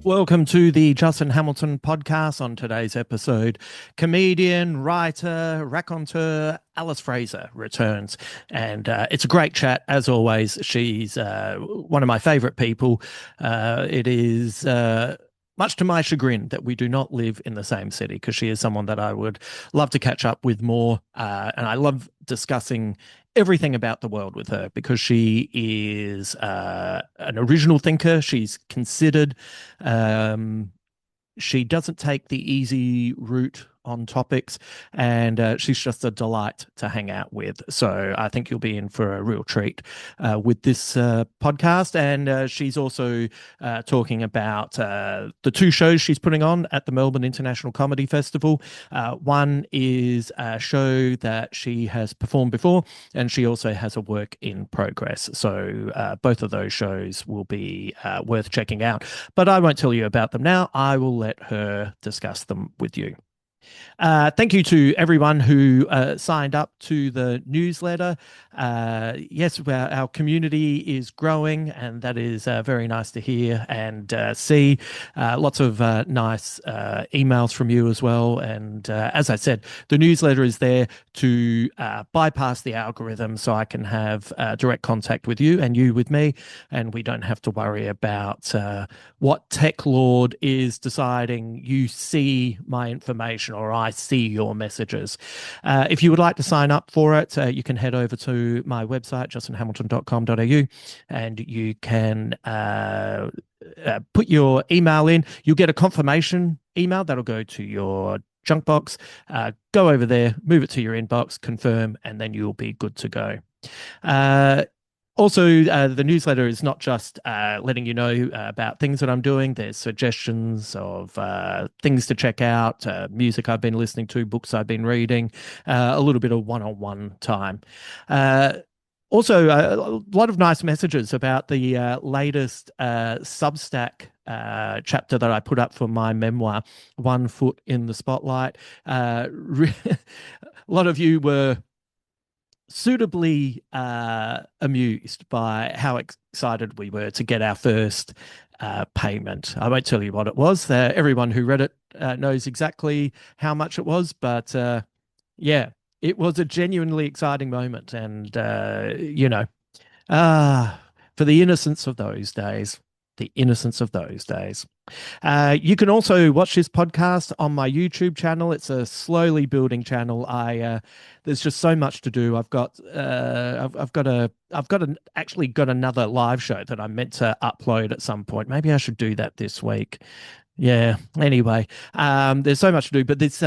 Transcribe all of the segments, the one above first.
Welcome to the Justin Hamilton podcast. On today's episode, comedian, writer, raconteur Alice Fraser returns. And it's a great chat, as always. She's one of my favorite people. It is much to my chagrin that we do not live in the same city, because she is someone that I would love to catch up with more. And I love discussing everything about the world with her, because she is an original thinker. She's considered. She doesn't take the easy route on topics, and she's just a delight to hang out with. So I think you'll be in for a real treat with this podcast. And she's also talking about the two shows she's putting on at the Melbourne International Comedy Festival. One is a show that she has performed before, and she also has a work in progress. So both of those shows will be worth checking out. But I won't tell you about them now. I will let her discuss them with you. Thank you to everyone who signed up to the newsletter. Yes, our community is growing, and that is very nice to hear and see. Lots of nice emails from you as well. And as I said, the newsletter is there to bypass the algorithm, so I can have direct contact with you and you with me, and we don't have to worry about what tech lord is deciding you see my information or I see your messages. If you would like to sign up for it, you can head over to my website, justinhamilton.com.au, and you can put your email in. You'll get a confirmation email that'll go to your junk box. Go over there, move it to your inbox, confirm, and then you'll be good to go. Also, the newsletter is not just letting you know about things that I'm doing. There's suggestions of things to check out, music I've been listening to, books I've been reading, a little bit of one-on-one time. Also, a lot of nice messages about the latest Substack chapter that I put up for my memoir, One Foot in the Spotlight. A lot of you were suitably amused by how excited we were to get our first payment. I won't tell you what it was. Everyone who read it knows exactly how much it was, but yeah, it was a genuinely exciting moment. And, for the innocence of those days, the innocence of those days. You can also watch this podcast on my YouTube channel. It's a slowly building channel. There's just so much to do. I've actually got another live show that I'm meant to upload at some point. Maybe I should do that this week. Yeah. Anyway, there's so much to do, but this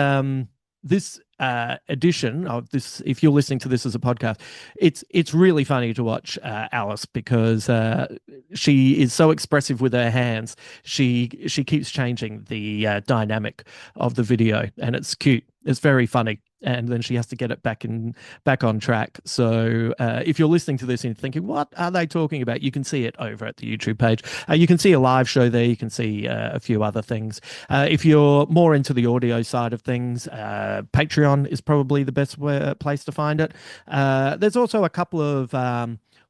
edition of this, if you're listening to this as a podcast, it's really funny to watch Alice, because she is so expressive with her hands. She keeps changing the dynamic of the video, and it's cute. It's very funny. And then she has to get it back on track. So if you're listening to this and thinking, what are they talking about? You can see it over at the YouTube page. You can see a live show there. You can see a few other things. If you're more into the audio side of things, Patreon is probably the best place to find it. There's also a couple of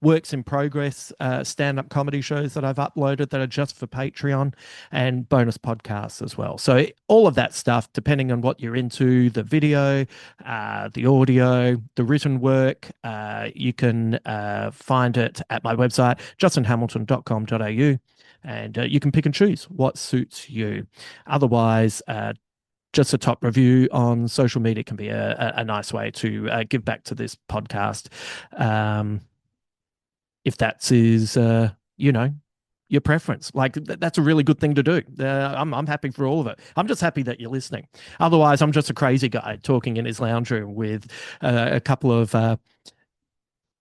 works in progress stand-up comedy shows that I've uploaded that are just for Patreon, and bonus podcasts as well. So all of that stuff, depending on what you're into, the video, the audio, the written work, you can find it at my website, justinhamilton.com.au, and you can pick and choose what suits you. Otherwise, just a top review on social media can be a nice way to give back to this podcast. If that is, your preference. Like, that's a really good thing to do. I'm happy for all of it. I'm just happy that you're listening. Otherwise, I'm just a crazy guy talking in his lounge room with a couple of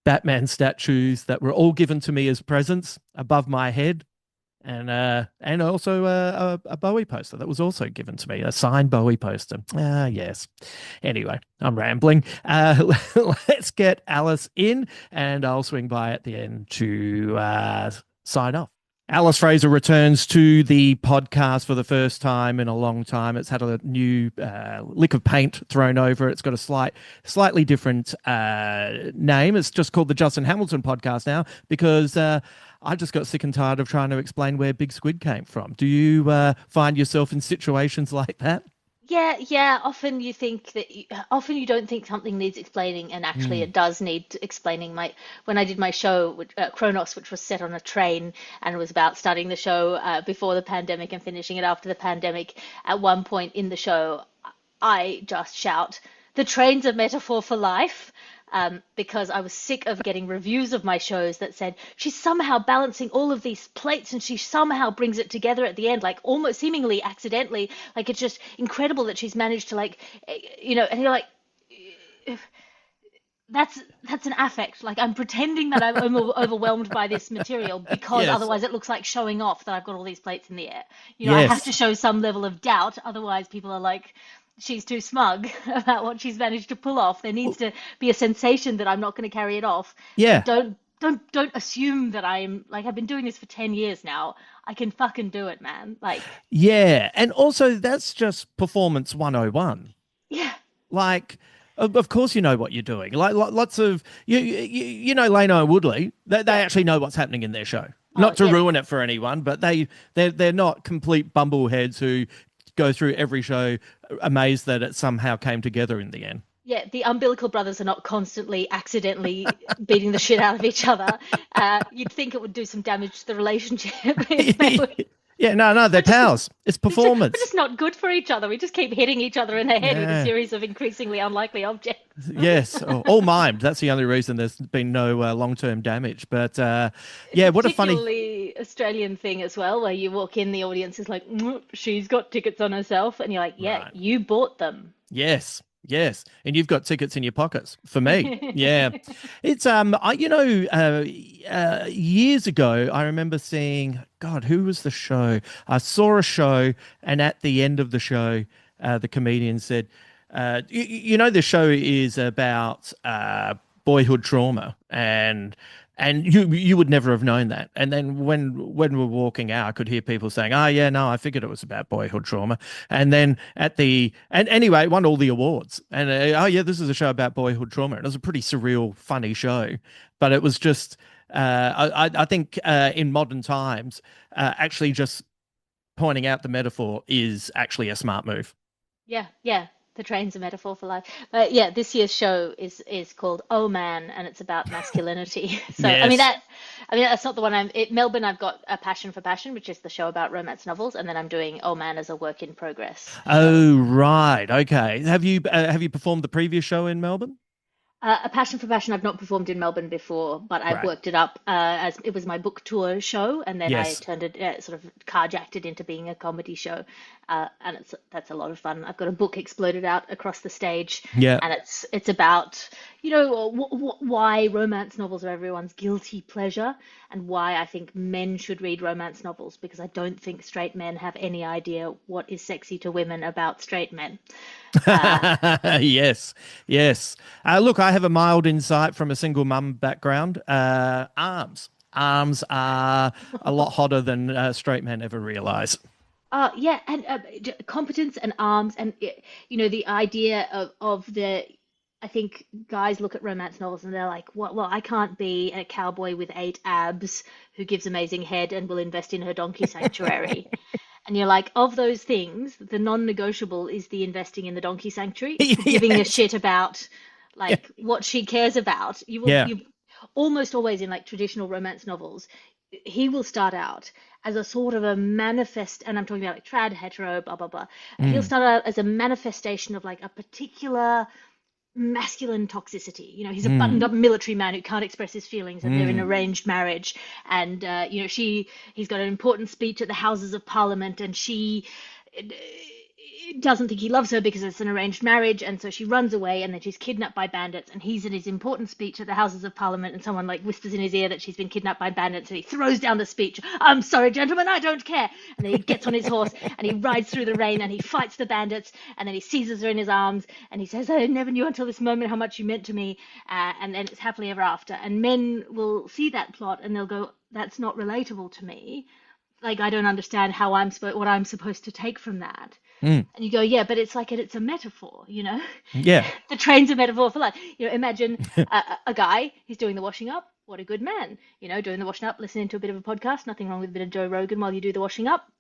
Batman statues that were all given to me as presents above my head. And also a Bowie poster that was also given to me, a signed Bowie poster. Yes. Anyway, I'm rambling. Let's get Alice in, and I'll swing by at the end to sign off. Alice Fraser returns to the podcast for the first time in a long time. It's had a new lick of paint thrown over it. It's got a slightly different name. It's just called the Justin Hamilton Podcast now, because I just got sick and tired of trying to explain where Big Squid came from. Do you find yourself in situations like that? Yeah, yeah. Often you don't think something needs explaining, and actually Mm. it does need explaining. When I did my show, Kronos, which was set on a train and was about starting the show before the pandemic and finishing it after the pandemic. At one point in the show, I just shout, "The train's a metaphor for life." Because I was sick of getting reviews of my shows that said she's somehow balancing all of these plates and she somehow brings it together at the end, like almost seemingly accidentally. Like it's just incredible that she's managed to and you're like, that's an affect. Like I'm pretending that I'm overwhelmed by this material because Yes. otherwise it looks like showing off that I've got all these plates in the air. I have Yes. to show some level of doubt, otherwise people are like, she's too smug about what she's managed to pull off. There needs Well, to be a sensation that I'm not going to carry it off. But yeah. don't assume that I'm like I've been doing this for 10 years now. I can fucking do it, man. Like, Yeah. And also, that's just performance 101. yeah. Like, of course, you know what you're doing. Like, lots of you know, Leno and Woodley. They Yeah. actually know what's happening in their show. Oh, Not to yeah. ruin it for anyone, but they're not complete bumbleheads who go through every show amazed that it somehow came together in the end. Yeah, the umbilical brothers are not constantly accidentally beating the shit out of each other. You'd think it would do some damage to the relationship if they were. Yeah, no, no, they're We're just, pals. It's we're performance. just not good for each other. We just keep hitting each other in the head with a Yeah. series of increasingly unlikely objects. Yes, all mimed. That's the only reason there's been no long-term damage. But It's yeah, a what a funny. particularly Australian thing as well, where you walk in, the audience is like, "Mm, she's got tickets on herself," and you're like, yeah, Right. you bought them. Yes, yes, and you've got tickets in your pockets for me. Yeah, it's I years ago I remember seeing God, who was the show? I saw a show, and at the end of the show, the comedian said, you know, the show is about boyhood trauma, and you would never have known that. And then when we're walking out, I could hear people saying, "Oh yeah, no, I figured it was about boyhood trauma." And then and anyway, it won all the awards. And oh yeah, this is a show about boyhood trauma. And it was a pretty surreal, funny show, but it was just I think in modern times, actually just pointing out the metaphor is actually a smart move. Yeah, yeah. The train's a metaphor for life. But yeah, this year's show is called Oh Man, and it's about masculinity. So Yes. I mean that's not the one Melbourne. I've got A Passion for Passion, which is the show about romance novels, and then I'm doing Oh Man as a work in progress. So Oh right, okay. Have you performed the previous show in Melbourne? A Passion for Passion, I've not performed in Melbourne before, but I've Right. worked it up as it was my book tour show, and then I Yes. turned it sort of carjacked it into being a comedy show, and that's a lot of fun. I've got a book exploded out across the stage, Yeah. and it's about why romance novels are everyone's guilty pleasure, and why I think men should read romance novels because I don't think straight men have any idea what is sexy to women about straight men. Uh, Yes, yes. Look, I have a mild insight from a single mum background. Arms. Arms are a lot hotter than straight men ever realize. yeah, and competence and arms, and the idea of the. I think guys look at romance novels and they're like, "What? Well, I can't be a cowboy with 8 abs who gives amazing head and will invest in her donkey sanctuary." And you're like, of those things, the non-negotiable is the investing in the donkey sanctuary. It's the giving a Yes. shit about Yeah. like what she cares about. Yeah. You almost always in like traditional romance novels, he will start out as a sort of a manifest, and I'm talking about like trad, hetero, blah blah blah. He'll Mm, start out as a manifestation of like a particular masculine toxicity. He's a buttoned mm, up military man who can't express his feelings, and they're in mm. arranged marriage. And he's got an important speech at the Houses of Parliament, and she doesn't think he loves her because it's an arranged marriage, and so she runs away, and then she's kidnapped by bandits, and he's in his important speech at the Houses of Parliament, and someone like whispers in his ear that she's been kidnapped by bandits, and he throws down the speech. "I'm sorry, gentlemen, I don't care." And then he gets on his horse and he rides through the rain and he fights the bandits, and then he seizes her in his arms and he says, "I never knew until this moment how much you meant to me," and then it's happily ever after. And men will see that plot and they'll go, "That's not relatable to me. Like I don't understand how what I'm supposed to take from that." Mm. And you go, yeah, but it's like it's a metaphor. Yeah. The train's a metaphor for life. Imagine a guy, he's doing the washing up, what a good man, doing the washing up, listening to a bit of a podcast. Nothing wrong with a bit of Joe Rogan while you do the washing up.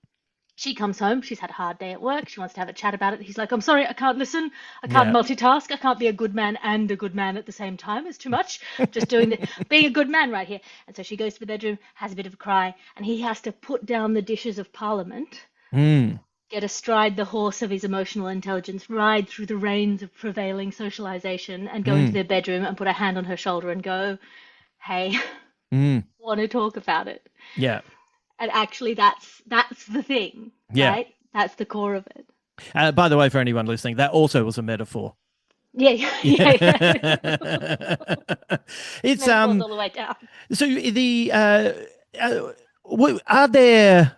She comes home, she's had a hard day at work, she wants to have a chat about it. He's like, I'm sorry, I can't listen, I can't Yeah. multitask, I can't be a good man and a good man at the same time. It's too much. Just being a good man right here. And so she goes to the bedroom, has a bit of a cry, and he has to put down the dishes of parliament, Mm, get astride the horse of his emotional intelligence, ride through the reins of prevailing socialization, and go into mm, their bedroom and put a hand on her shoulder and go, hey, mm. want to talk about it. Yeah. And actually, that's the thing, Yeah. right? That's the core of it. By the way, for anyone listening, that also was a metaphor. Yeah, yeah, yeah, yeah. Yeah. It's Metaphors all the way down. so the are there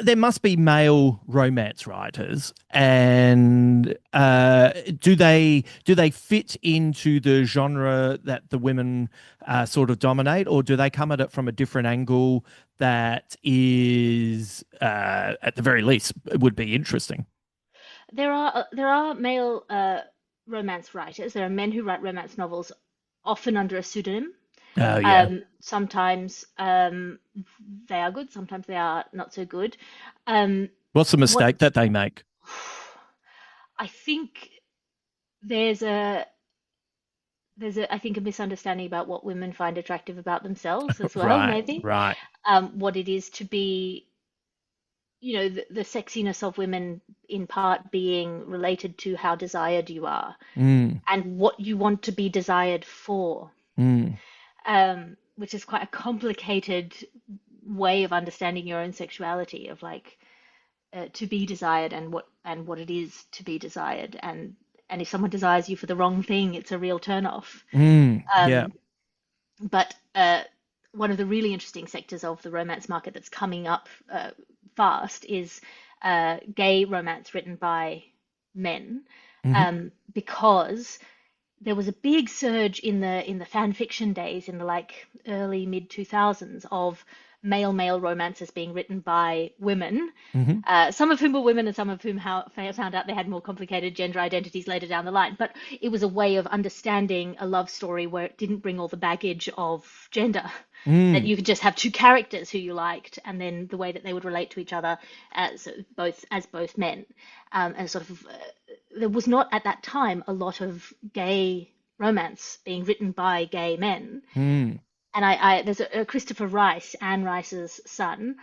there must be male romance writers, and do they fit into the genre that the women sort of dominate, or do they come at it from a different angle that is at the very least would be interesting? There are male romance writers. There are men who write romance novels, often under a pseudonym. Oh yeah. Sometimes they are good, sometimes they are not so good. Um, What's the what mistake that they make? I think there's a I think a misunderstanding about what women find attractive about themselves as well, Right, maybe. right. What it is to be, the sexiness of women in part being related to how desired you are Mm, and what you want to be desired for, mm, which is quite a complicated way of understanding your own sexuality, of like to be desired and what it is to be desired, and if someone desires you for the wrong thing, it's a real turn off. yeah. Um, but one of the really interesting sectors of the romance market that's coming up fast is gay romance written by men, Hmm. because there was a big surge in the fan fiction days in the like early mid 2000s of male romances being written by women, Hmm. some of whom were women and some of whom found out they had more complicated gender identities later down the line. But it was a way of understanding a love story where it didn't bring all the baggage of gender. That Mm, you could just have two characters who you liked, and then the way that they would relate to each other as both men, and sort of there was not at that time a lot of gay romance being written by gay men. mm, And there's a Christopher Rice, Anne Rice's son,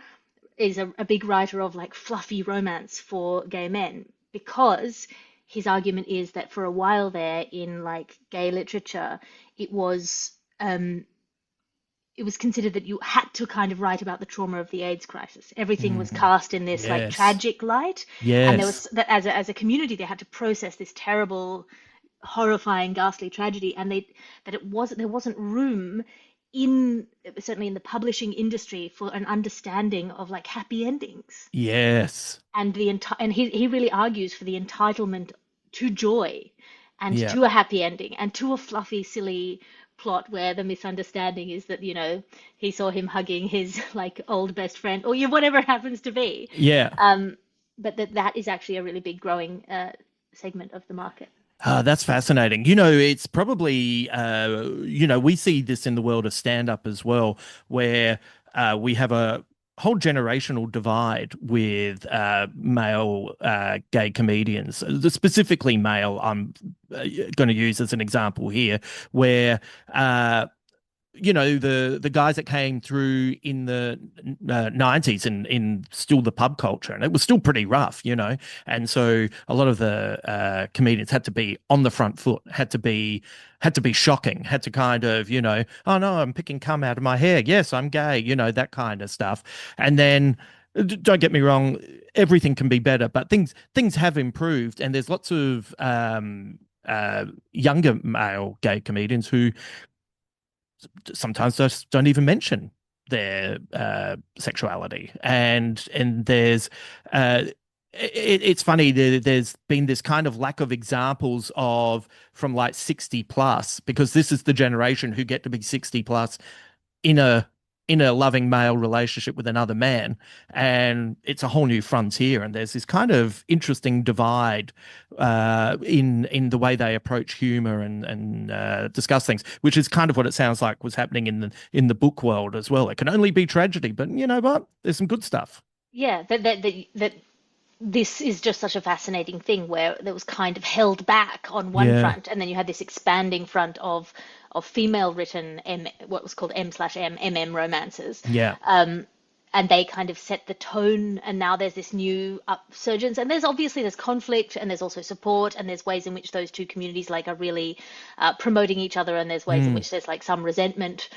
is a big writer of like fluffy romance for gay men, because his argument is that for a while there in like gay literature, it was um, it was considered that you had to kind of write about the trauma of the AIDS crisis. Everything was mhm. cast in this like Yes. tragic light, and there Yes. was that as a community they had to process this terrible, horrifying, ghastly tragedy, and they that it was there wasn't room in certainly in the publishing industry for an understanding of like happy endings, Yes. and he really argues for the entitlement to joy and Yeah. to a happy ending and to a fluffy silly plot where the misunderstanding is that he saw him hugging his like old best friend, or whatever it happens to be. Yeah. um but that is actually a really big growing segment of the market. Ah, that's fascinating. It's probably, we see this in the world of stand-up as well, where we have a whole generational divide with male gay comedians, specifically male. I'm going to use as an example here, where uh, the guys that came through in the 90s and in still the pub culture, and it was still pretty rough, and so a lot of the comedians had to be on the front foot, had to be shocking, had to kind of, oh no, I'm picking cum out of my hair, yes, I'm gay, that kind of stuff. And then don't get me wrong, everything can be better, but things have improved, and there's lots of younger male gay comedians who sometimes just don't even mention their sexuality, and there's it's funny, there's been this kind of lack of examples of from like 60 plus, because this is the generation who get to be 60 plus in a in a loving male relationship with another man, and it's a whole new frontier. And there's this kind of interesting divide in the way they approach humor and discuss things, which is kind of what it sounds like was happening in the book world as well. It can only be tragedy, but you know what? There's some good stuff. Yeah, that this is just such a fascinating thing where it was kind of held back on one Yeah, front, and then you had this expanding front of female written what was called M/M romances. yeah, Um, and they kind of set the tone, and now there's this new upsurgence, and there's conflict, and there's also support, and there's ways in which those two communities like are really promoting each other, and there's ways in mm, which there's like some resentment.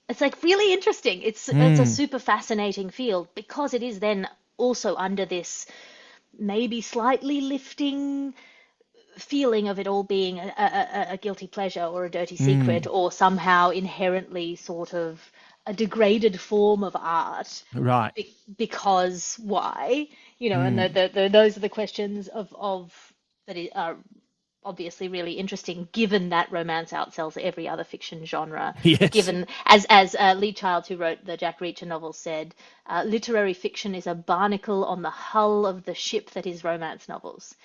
It's like really interesting. It's a mm, super fascinating field because it is then also under this maybe slightly lifting feeling of it all being a guilty pleasure or a dirty secret mm. or somehow inherently sort of a degraded form of art. Right. Because why? And Mm. those are the questions of that are obviously really interesting, given that romance outsells every other fiction genre. Yes. Given, as Lee Childs, who wrote the Jack Reacher novel, said, literary fiction is a barnacle on the hull of the ship that is romance novels.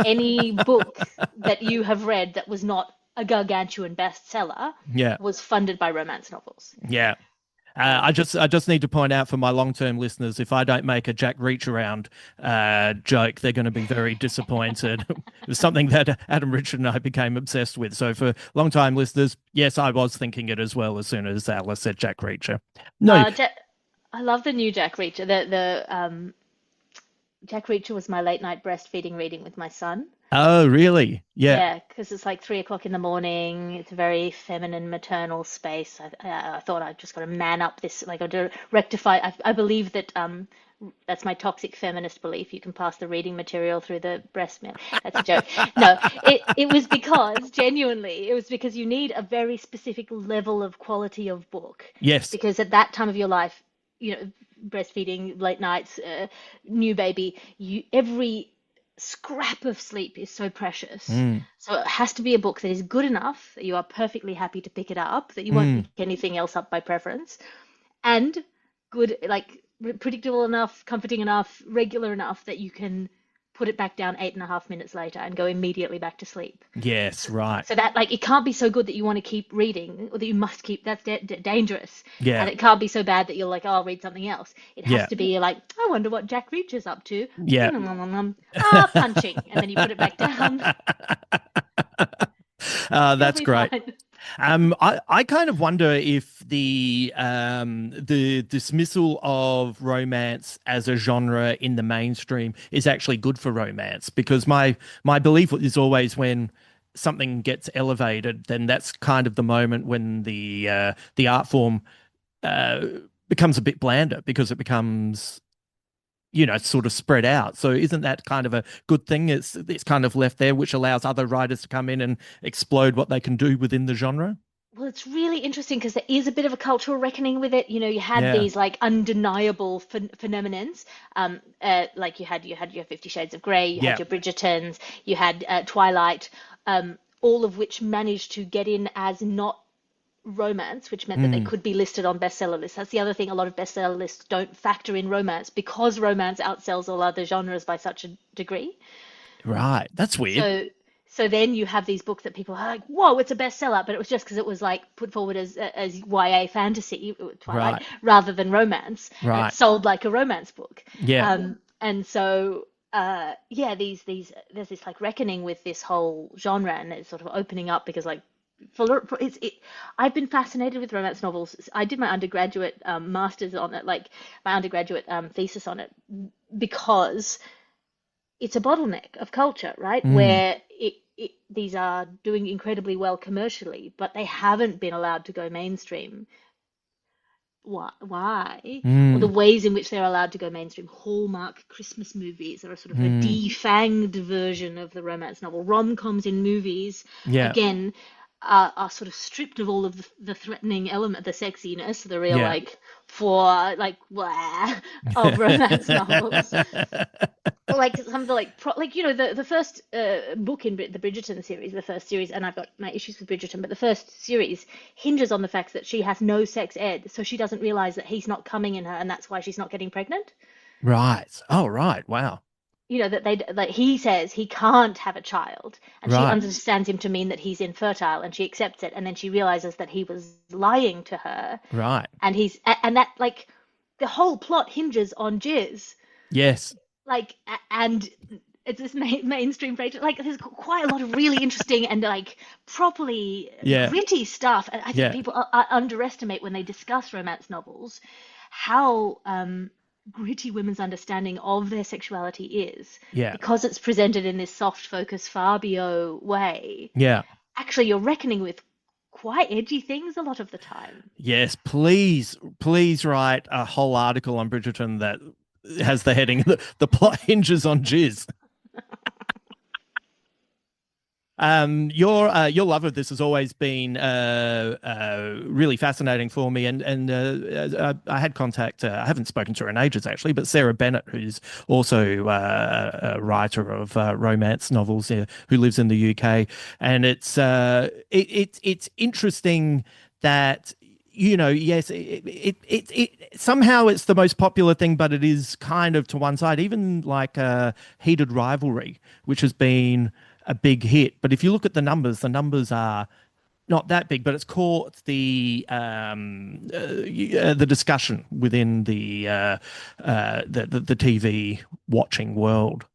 Any book that you have read that was not a gargantuan bestseller Yeah. was funded by romance novels. Yeah. Um, I just need to point out for my long-term listeners, if I don't make a Jack Reach around joke, they're going to be very disappointed. It was something that Adam Richard and I became obsessed with. So for long-time listeners, yes, I was thinking it as well as soon as Alice said Jack Reacher. No. uh, Ja- I love the new Jack Reacher. The Jack Reacher was my late night breastfeeding reading with my son. Oh, really? Yeah. Yeah, because it's like 3 o'clock in the morning. It's a very feminine, maternal space. I thought I just got to man up this, like, I to rectify. I believe that that's my toxic feminist belief. You can pass the reading material through the breast milk. That's a joke. No, it was because genuinely, it was because you need a very specific level of quality of book. Yes. Because at that time of your life, breastfeeding, late nights, new baby, every scrap of sleep is so precious. Mm. So it has to be a book that is good enough that you are perfectly happy to pick it up, that you won't Mm. pick anything else up by preference, and good, like predictable enough, comforting enough, regular enough that you can put it back down 8.5 minutes later and go immediately back to sleep. Yes, right. So that, like, it can't be so good that you want to keep reading or that you must keep, that's dangerous. And Yeah. it can't be so bad that you're like, oh, I'll read something else. It has Yeah. to be like, I wonder what Jack Reacher's up to. Yeah. Punching. And then you put it back down. You'll That's be great. fine. I kind of wonder if the dismissal of romance as a genre in the mainstream is actually good for romance, because my belief is always when something gets elevated, then that's kind of the moment when the art form uh, becomes a bit blander because it becomes sort of spread out. So isn't that kind of a good thing? It's kind of left there, which allows other writers to come in and explode what they can do within the genre. Well, it's really interesting because there is a bit of a cultural reckoning with it. You had Yeah, these like undeniable phenomenons. Like you had your Fifty Shades of Grey, you had yeah, your Bridgertons, you had Twilight, all of which managed to get in as not romance, which meant that they mm, could be listed on bestseller lists. That's the other thing. A lot of bestseller lists don't factor in romance because romance outsells all other genres by such a degree. right. That's weird. So so then you have these books that people are like, whoa, it's a bestseller, but it was just because it was like put forward as YA fantasy, Twilight, Right, rather than romance, and it right. sold like a romance book. Yeah, And so yeah, these there's this like reckoning with this whole genre, and it's sort of opening up because like I've been fascinated with romance novels. I did my undergraduate master's on it, like my undergraduate thesis on it, because it's a bottleneck of culture, right? mm, Where these are doing incredibly well commercially, but they haven't been allowed to go mainstream. Why? Or the mm, ways in which they're allowed to go mainstream. Hallmark Christmas movies are a sort of a mm. defanged version of the romance novel. Rom-coms in movies, Yeah, again, are sort of stripped of all of the threatening element, the sexiness, the real Yeah. like for like blah of romance novels. Like some of the like the first book in the Bridgerton series, the first series, and I've got my issues with Bridgerton, but the first series hinges on the fact that she has no sex ed, so she doesn't realize that he's not coming in her, and that's why she's not getting pregnant. Right. Oh, right. Wow. That he says he can't have a child, and she Right. understands him to mean that he's infertile, and she accepts it, and then she realizes that he was lying to her, Right. and that like the whole plot hinges on jizz, Yes. like and it's this mainstream Fraser. Like there's quite a lot of really interesting and like properly Yeah. gritty stuff, and I think Yeah. people underestimate when they discuss romance novels how gritty women's understanding of their sexuality is, Yeah. because it's presented in this soft focus Fabio way. Yeah. Actually, you're reckoning with quite edgy things a lot of the time. Yes. Please, please write a whole article on Bridgerton that has the heading the plot hinges on jizz. Your love of this has always been really fascinating for me, and I had contact. I haven't spoken to her in ages actually, but Sarah Bennett, who's also a writer of romance novels, who lives in the UK, and it's interesting that. Yes, somehow it's the most popular thing, but it is kind of to one side. Even like Heated Rivalry, which has been a big hit. But if you look at the numbers are not that big, but it's caught the discussion within the TV watching world.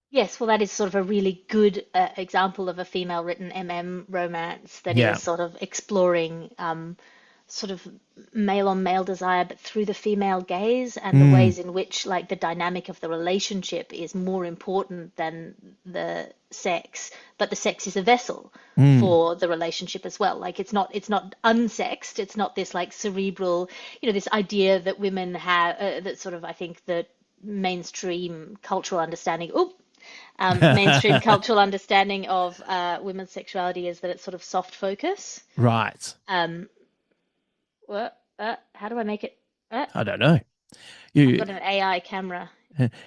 Yes, well, that is sort of a really good example of a female written romance that Yeah. is sort of exploring sort of male on male desire, but through the female gaze, and the Mm, ways in which like the dynamic of the relationship is more important than the sex, but the sex is a vessel mm, for the relationship as well. Like it's not unsexed. It's not this like cerebral, this idea that women have that sort of I think the mainstream cultural understanding. Mainstream cultural understanding of women's sexuality is that it's sort of soft focus. right. Um, what? How do I make it? I don't know. I've You got an AI camera.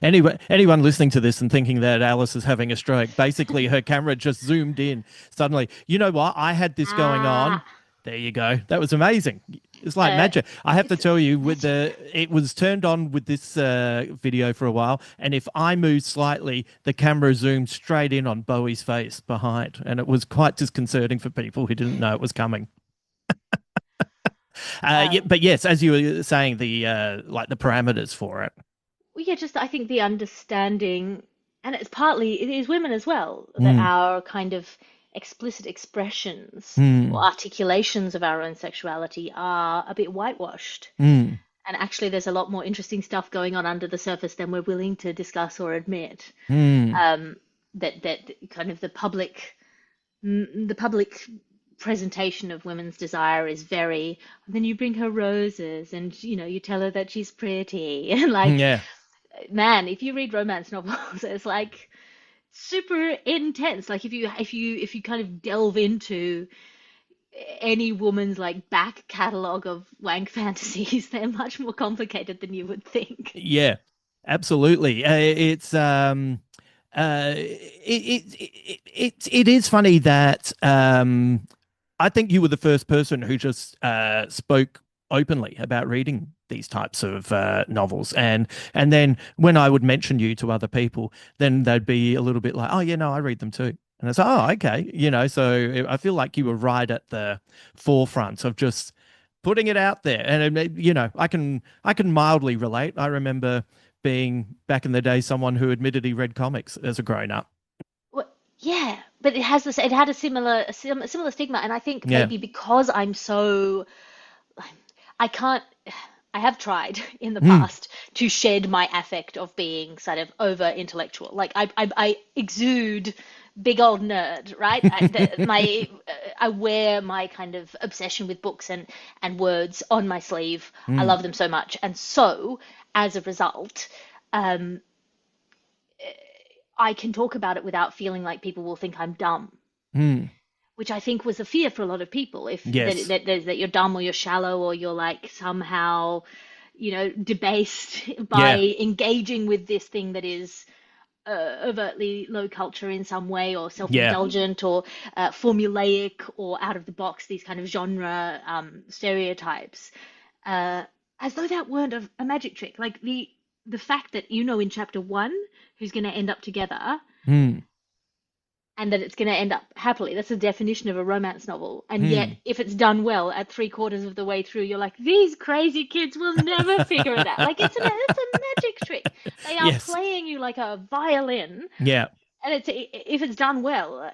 anyone listening to this and thinking that Alice is having a stroke, basically her camera just zoomed in suddenly. You know what? I had this going on. Ah, There you go. That was amazing. It's like uh, magic. I have to it's tell you, magic. it was turned on with this video for a while, and if I moved slightly, the camera zoomed straight in on Bowie's face behind, and it was quite disconcerting for people who didn't know it was coming. Yeah, Um, but yes, as you were saying, the like the parameters for it. well, yeah, just I think the understanding, and it is women as well, that Mm, our kind of explicit expressions or mm, articulations of our own sexuality are a bit whitewashed. mm, And actually, there's a lot more interesting stuff going on under the surface than we're willing to discuss or admit. mm. Um, that kind of the public presentation of women's desire is very. And then you bring her roses, and you tell her that she's pretty, and like, Yeah. man, if you read romance novels, it's like super intense. Like if you kind of delve into any woman's like back catalogue of wank fantasies, they're much more complicated than you would think. Yeah, absolutely. It is funny that I think you were the first person who just spoke openly about reading these types of novels, and then when I would mention you to other people, then they'd be a little bit like, "Oh, yeah, no, I read them too." And it's, "Oh, okay," So I feel like you were right at the forefront of just putting it out there, and I can mildly relate. I remember being back in the day someone who admitted he read comics as a grown up. Well, yeah, but it had a similar stigma, and I think Yeah. maybe because I can't. I have tried in the Mm. past to shed my affect of being sort of over intellectual. Like I exude big old nerd, right? I wear my kind of obsession with books and words on my sleeve. I Mm. love them so much, and so as a result, um, I can talk about it without feeling like people will think I'm dumb. Mm. which I think was a fear for a lot of people. If that Yes. that you're dumb or you're shallow or you're like somehow, debased by Yeah. engaging with this thing that is overtly low culture in some way, or Yeah. self-indulgent, or formulaic, or out of the box, these kind of genre stereotypes, uh, as though that weren't a magic trick. Like the fact that in chapter one who's going to end up together, Mm. and that it's going to end up happily. That's the definition of a romance novel. And yet, Mm. if it's done well at three-quarters of the way through, you're like, these crazy kids will never figure it out. Like it's a magic trick. They are Yes. playing you like a violin, Yeah. and if it's done well,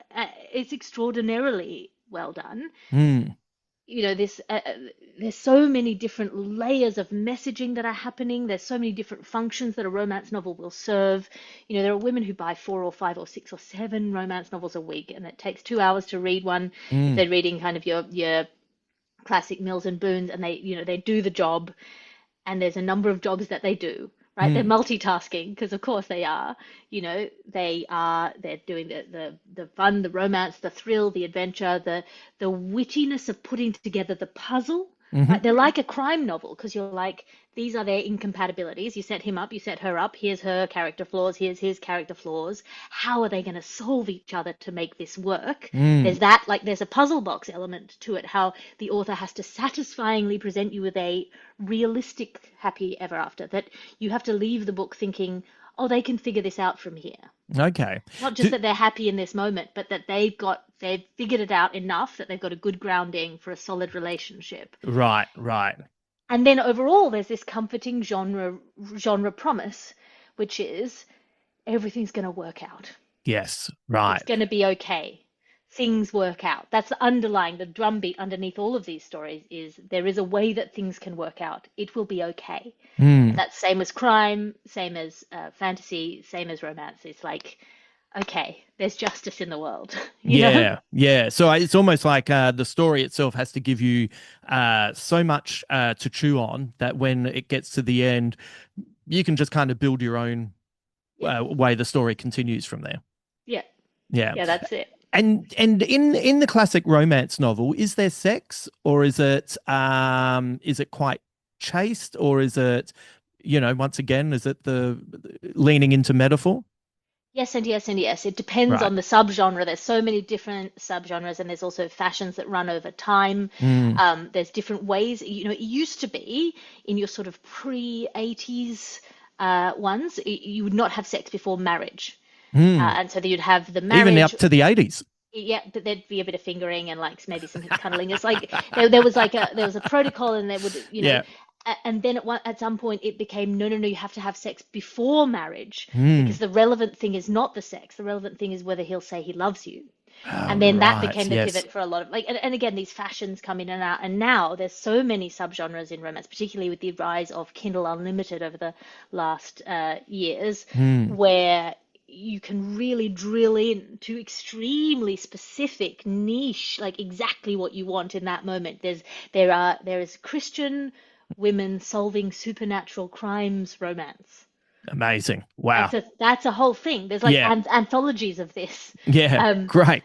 it's extraordinarily well done. Mm. This there's so many different layers of messaging that are happening. There's so many different functions that a romance novel will serve. There are women who buy 4 or 5 or 6 or 7 romance novels a week, and it takes 2 hours to read one if Mm. they're reading kind of your classic Mills and Boons, and they do the job, and there's a number of jobs that they do, right? They're Mm. multitasking because of course they are. They're doing the fun, the romance, the thrill, the adventure, the wittiness of putting together the puzzle, right? Hmm. They're like a crime novel because you're like, these are their incompatibilities. You set him up, you set her up. Here's her character flaws, here's his character flaws. How are they going to solve each other to make this work? Mm. There's a puzzle box element to it, how the author has to satisfyingly present you with a realistic happy ever after, that you have to leave the book thinking, oh, they can figure this out from here. Okay. Not just Do, that they're happy in this moment, but that they've figured it out enough that they've got a good grounding for a solid relationship. right. Right. And then overall, there's this comforting genre promise, which is everything's going to work out. Yes. It's Right. going to be okay. Things work out. That's the drumbeat underneath all of these stories is there is a way that things can work out. It will be okay. And Mm. that's same as crime, same as fantasy, same as romance. It's like, okay, there's justice in the world, you know? Yeah, yeah. So it's almost like the story itself has to give you so much to chew on that when it gets to the end, you can just kind of build your own Yeah, way the story continues from there. yeah, Yeah. yeah, that's it. And in the classic romance novel, is there sex or is it quite chaste or is it, once again, is it the leaning into metaphor? Yes, and yes, and yes. It depends Right. on the subgenre. There's so many different subgenres, and there's also fashions that run over time. Mm. There's different ways. It used to be in your sort of pre-80s ones, you would not have sex before marriage. Mm. And so you'd have the Even marriage. up to the 80s. Yeah, but there'd be a bit of fingering and like maybe some cuddling. It's like there was a protocol, and there would Yeah. and then at some point it became no, no, no, you have to have sex before marriage, because Mm. the relevant thing is not the sex. The relevant thing is whether he'll say he loves you. Oh, And then that right. became the Yes. pivot for a lot of and again, these fashions come in and out, and now there's so many subgenres in romance, particularly with the rise of Kindle Unlimited over the last years, Mm. where you can really drill in to extremely specific niche, like exactly what you want in that moment. There is Christian women solving supernatural crimes romance. Amazing. And Wow. so that's a whole thing. There's like Yeah. anthologies of this. Yeah. Um, Great.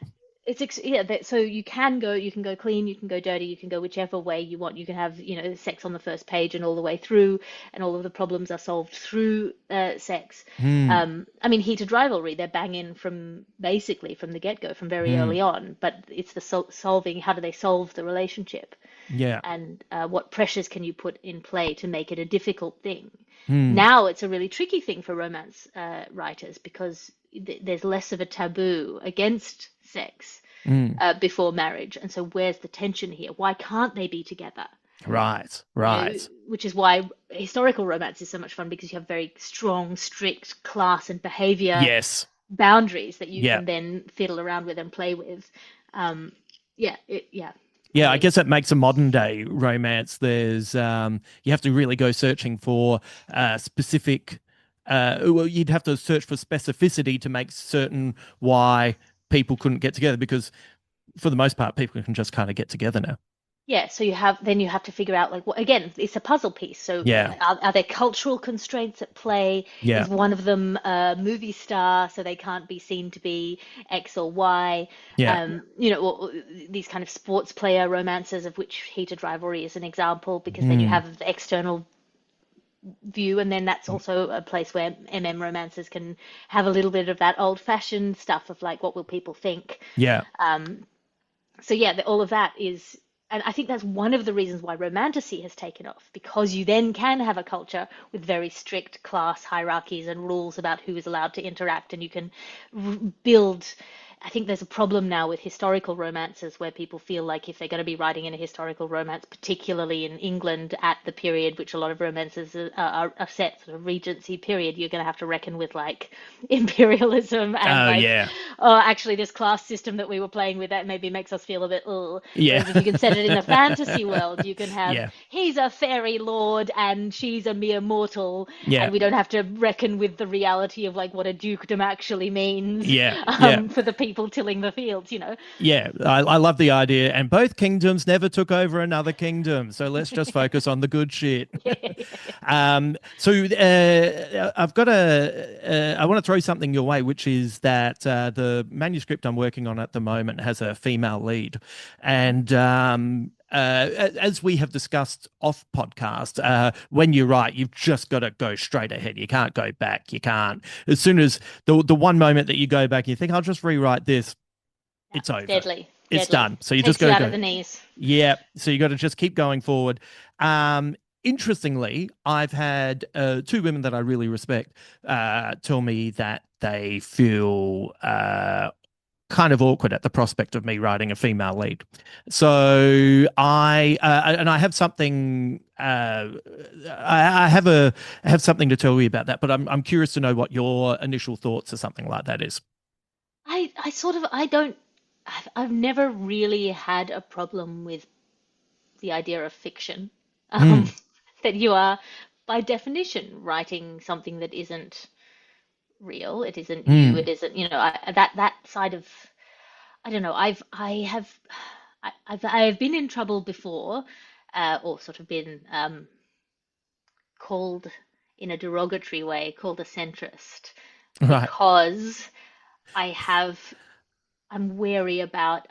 yeah, so you can go clean, you can go dirty, you can go whichever way you want. You can have, sex on the first page and all the way through, and all of the problems are solved through sex. Mm. I mean, heated rivalry, they're banging from basically from the get-go, from very Mm. early on, but it's the solving, how do they solve the relationship? Yeah. And what pressures can you put in play to make it a difficult thing? Mm. Now it's a really tricky thing for romance writers, because there's less of a taboo against sex Mm. before marriage. And so where's the tension here? Why can't they be together? Right. You know, Right. which is why historical romance is so much fun, because you have very strong, strict class and behavior Yes. boundaries that you Yeah. can then fiddle around with and play with. Um, yeah. Yeah, I Anyway, guess that makes a modern day romance. There's you have to really go searching for specific well, you'd have to search for specificity to make certain why people couldn't get together because for the most part people can just kind of get together now. Yeah, so you have to figure out like what again, it's a puzzle piece. So Yeah. are there cultural constraints at play? Yeah. Is one of them a movie star, so they can't be seen to be X or Y? Yeah. Or these kind of sports player romances of which heated rivalry is an example, because then you Mm. have the external view, and then that's also a place where romances can have a little bit of that old-fashioned stuff of like, what will people think? Yeah. So yeah, all of that is, and I think that's one of the reasons why romantasy has taken off, because you then can have a culture with very strict class hierarchies and rules about who is allowed to interact, and you can build. I think there's a problem now with historical romances where people feel like if they're going to be writing in a historical romance, particularly in England at the period which a lot of romances are set, sort of Regency period, you're going to have to reckon with like imperialism and Oh like, yeah. oh, actually, this class system that we were playing with, that maybe makes us feel a bit, ugh. Yeah. Whereas if you can set it in the fantasy world, you can have Yeah. he's a fairy lord and she's a mere mortal, Yeah. and we don't have to reckon with the reality of like what a dukedom actually means, Yeah. Yeah. for the people tilling the fields. Yeah, I love the idea. And both kingdoms never took over another kingdom. So let's just focus on the good shit. I've got I want to throw something your way, which is that the manuscript I'm working on at the moment has a female lead. And as we have discussed off podcast, when you write, you've just got to go straight ahead. You can't go back. You can't. As soon as the one moment that you go back, you think, I'll just rewrite this, it's over. Deadly, It's deadly. done. So you just Takes got you to out of go. the knees. Yeah. So you got to just keep going forward. Interestingly, I've had two women that I really respect tell me that they feel kind of awkward at the prospect of me writing a female lead. So I have something. I have something to tell you about that, but I'm curious to know what your initial thoughts or something like that is. I sort of, I don't, I've never really had a problem with the idea of fiction. Um, Mm, that you are, by definition, writing something that isn't real. It isn't you. mm, It isn't, that side of, I don't know. I have been in trouble before, or sort of been called in a derogatory way, called a centrist, right. because I have, I'm wary about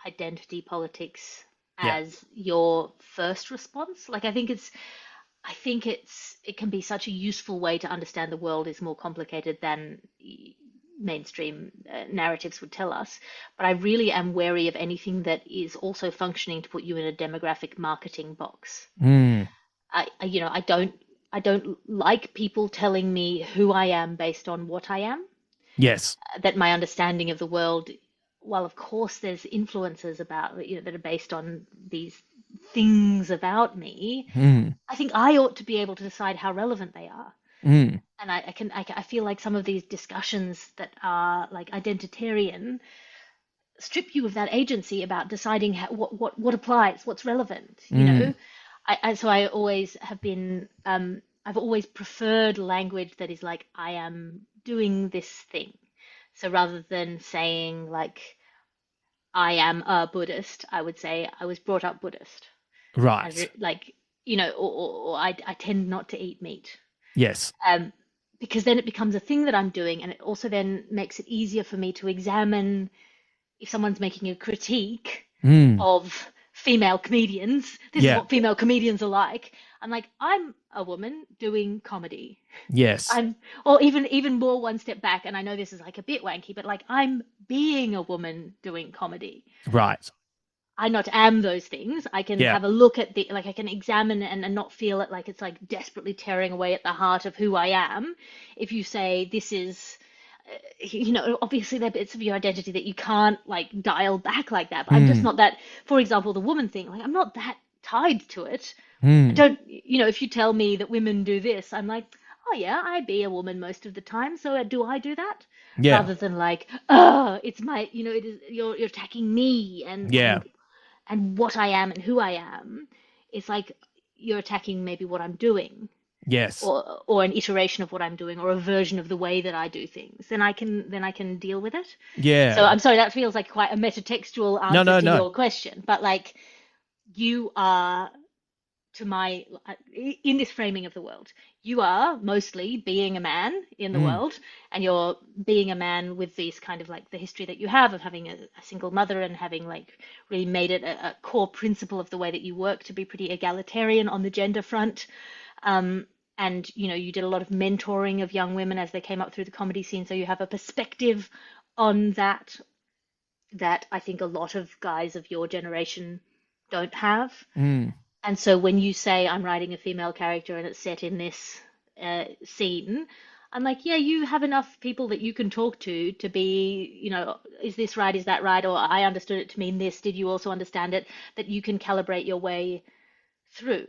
identity politics Yeah. as your first response. Like it can be such a useful way to understand the world is more complicated than mainstream narratives would tell us. But I really am wary of anything that is also functioning to put you in a demographic marketing box. Mm, I don't like people telling me who I am based on what I am. yes. That my understanding of the world, while of course there's influences about, that are based on these things about me, Mm, I think I ought to be able to decide how relevant they are. mm, And I feel like some of these discussions that are like identitarian strip you of that agency about deciding what applies, what's relevant, mm, So I always have been, I've always preferred language that is like, I am doing this thing. So rather than saying like, I am a Buddhist, I would say I was brought up Buddhist. right. Like, or I tend not to eat meat. Yes. Um, because then it becomes a thing that I'm doing, and it also then makes it easier for me to examine if someone's making a critique Mm, of female comedians. This is yeah. what female comedians are like. I'm like, I'm a woman doing comedy. Yes. Or even more one step back, and I know this is like a bit wanky, but like I'm being a woman doing comedy. Right. I not am those things. I can Yeah. have a look at like I can examine and not feel it like it's like desperately tearing away at the heart of who I am. If you say this is, obviously there are bits of your identity that you can't like dial back like that. But I'm just Mm, not that. For example, the woman thing, like I'm not that tied to it. I mm, don't, if you tell me that women do this, I'm like, oh yeah, I be a woman most of the time, so do I do that? yeah. Rather than like, oh, it's my, it is you're attacking me and Yeah. what I am and who I am. It's like you're attacking maybe what I'm doing, Yes. or an iteration of what I'm doing, or a version of the way that I do things. Then I can deal with it. So Yeah. I'm sorry, that feels like quite a metatextual No, answer no, to no. your question, but like you are to my in this framing of the world, you are mostly being a man in the Mm, world, and you're being a man with these kind of like the history that you have of having a single mother and having like really made it a core principle of the way that you work to be pretty egalitarian on the gender front. Um, and you did a lot of mentoring of young women as they came up through the comedy scene, so you have a perspective on that I think a lot of guys of your generation don't have. mm. And so when you say I'm writing a female character and it's set in this scene, I'm like, yeah, you have enough people that you can talk to be, is this right? Is that right? Or I understood it to mean this. Did you also understand it? That you can calibrate your way through.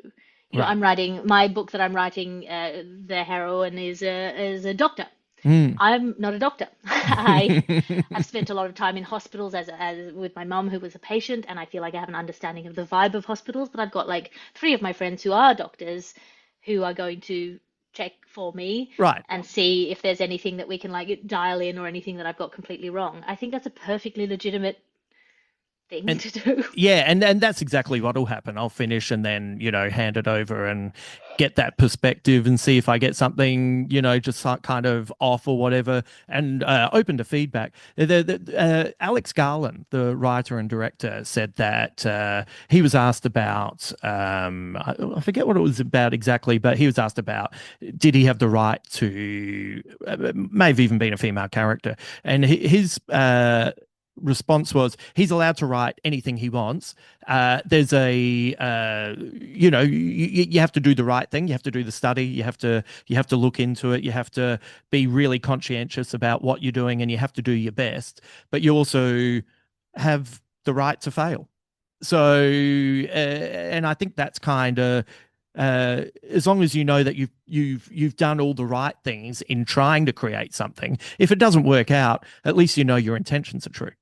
Right. I'm writing my book that I'm writing. The heroine is a doctor. Mm. I'm not a doctor. I've spent a lot of time in hospitals as with my mum who was a patient, and I feel like I have an understanding of the vibe of hospitals. But I've got like three of my friends who are doctors who are going to check for me Right. and see if there's anything that we can like dial in or anything that I've got completely wrong. I think that's a perfectly legitimate thing And to do. yeah, and that's exactly what will happen. I'll finish and then, hand it over and get that perspective and see if I get something, just kind of off or whatever, and open to feedback. Alex Garland, the writer and director, said that he was asked about, I forget what it was about exactly, but he was asked about did he have the right to, may have even been a female character, and his response was he's allowed to write anything he wants. There's you have to do the right thing. You have to do the study. You have to look into it. You have to be really conscientious about what you're doing, and you have to do your best. But you also have the right to fail. So, and I think that's kind of as long as you know that you've done all the right things in trying to create something. If it doesn't work out, at least you know your intentions are true.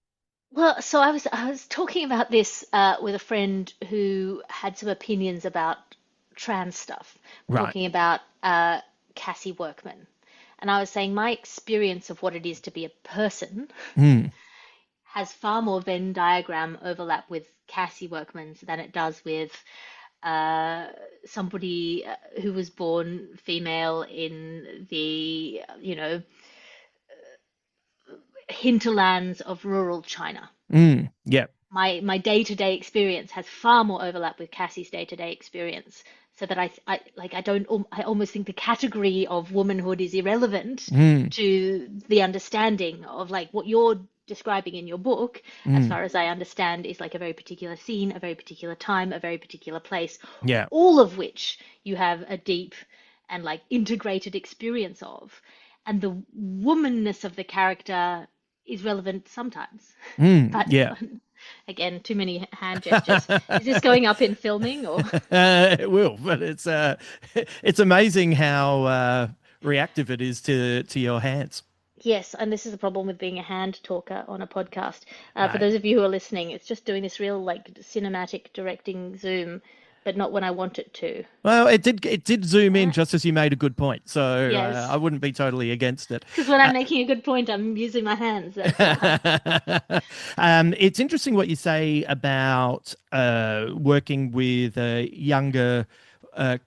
Well, so I was talking about this with a friend who had some opinions about trans stuff. We're Right. talking about Cassie Workman, and I was saying my experience of what it is to be a person Mm, has far more Venn diagram overlap with Cassie Workman's than it does with uh, somebody who was born female in the hinterlands of rural China. yeah. My day-to-day experience has far more overlap with Cassie's day-to-day experience, so that I like I don't I almost think the category of womanhood is irrelevant Mm, to the understanding of like what you're describing in your book, as mm, far as I understand, is like a very particular scene, a very particular time, a very particular place, yeah. all of which you have a deep and like integrated experience of. And the womanness of the character is relevant sometimes. But Yeah. again, too many hand gestures. Is this going up in filming or? It will, but it's amazing how reactive it is to your hands. Yes, and this is the problem with being a hand talker on a podcast. For Right. those of you who are listening, it's just doing this real like cinematic directing zoom, but not when I want it to. Well, it did zoom in Uh, just as you made a good point, so I yes, wouldn't be totally against it. because when Uh, I'm making a good point, I'm using my hands. That's why. it's interesting what you say about working with younger uh,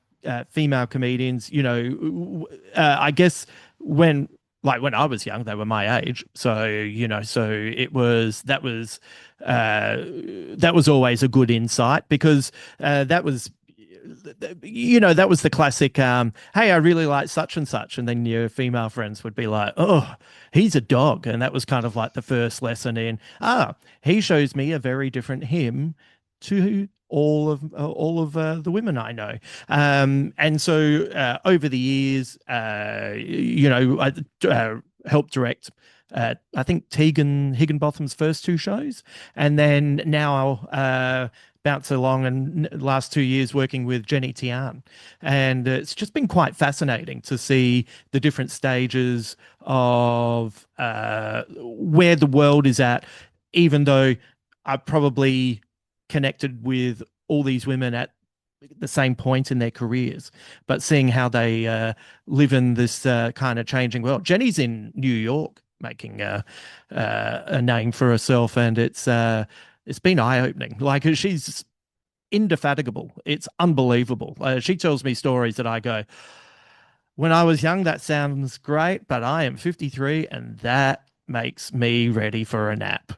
female comedians. I guess when when I was young, they were my age, so so that was always a good insight because that was the classic hey, I really like such and such, and then your female friends would be like, oh, he's a dog, and that was kind of like the first lesson in he shows me a very different him to all of the women I know. And so over the years, I helped direct I think Tegan Higginbotham's first two shows, and then now I'll bounce along and last 2 years working with Jenny Tian. And it's just been quite fascinating to see the different stages of where the world is at, even though I probably connected with all these women at the same point in their careers, but seeing how they live in this kind of changing world. Jenny's in New York making a name for herself, and it's been eye opening. Like she's indefatigable. It's unbelievable. She tells me stories that I go, when I was young, that sounds great, but I am 53 and that makes me ready for a nap.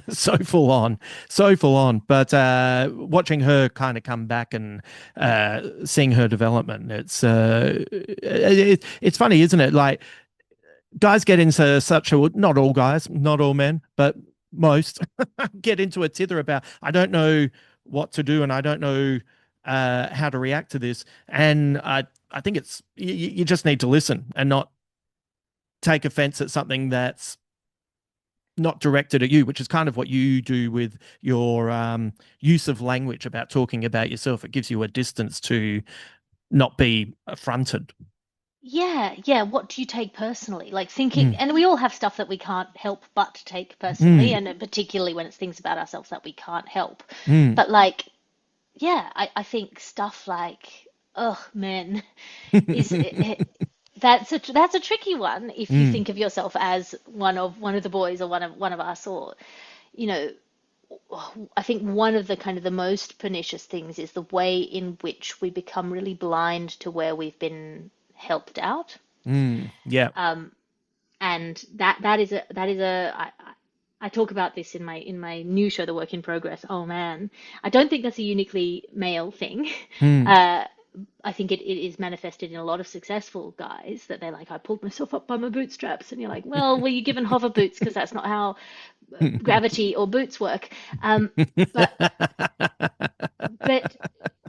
So full on, so full on. But watching her kind of come back and seeing her development, it's funny, isn't it? Like guys get into such a, not all guys, not all men, but most get into a tither about, I don't know what to do and I don't know how to react to this. And I think it's, you just need to listen and not take offense at something that's not directed at you, which is kind of what you do with your use of language about talking about yourself. It gives you a distance to not be affronted. Yeah, yeah. What do you take personally? Like thinking, Mm, and we all have stuff that we can't help but take personally, mm, and particularly when it's things about ourselves that we can't help. mm. But like, yeah, I think stuff like, oh man, is that's a tricky one if you Mm, think of yourself as one of the boys or one of us, or you know, I think one of the kind of the most pernicious things is the way in which we become really blind to where we've been helped out. yeah. And that is a I talk about this in my new show, The Work in Progress. Oh man, I don't think that's a uniquely male thing. Mm, Uh, I think it is manifested in a lot of successful guys that they're like, I pulled myself up by my bootstraps, and you're like, well, were you given hover boots? Because that's not how gravity or boots work. But but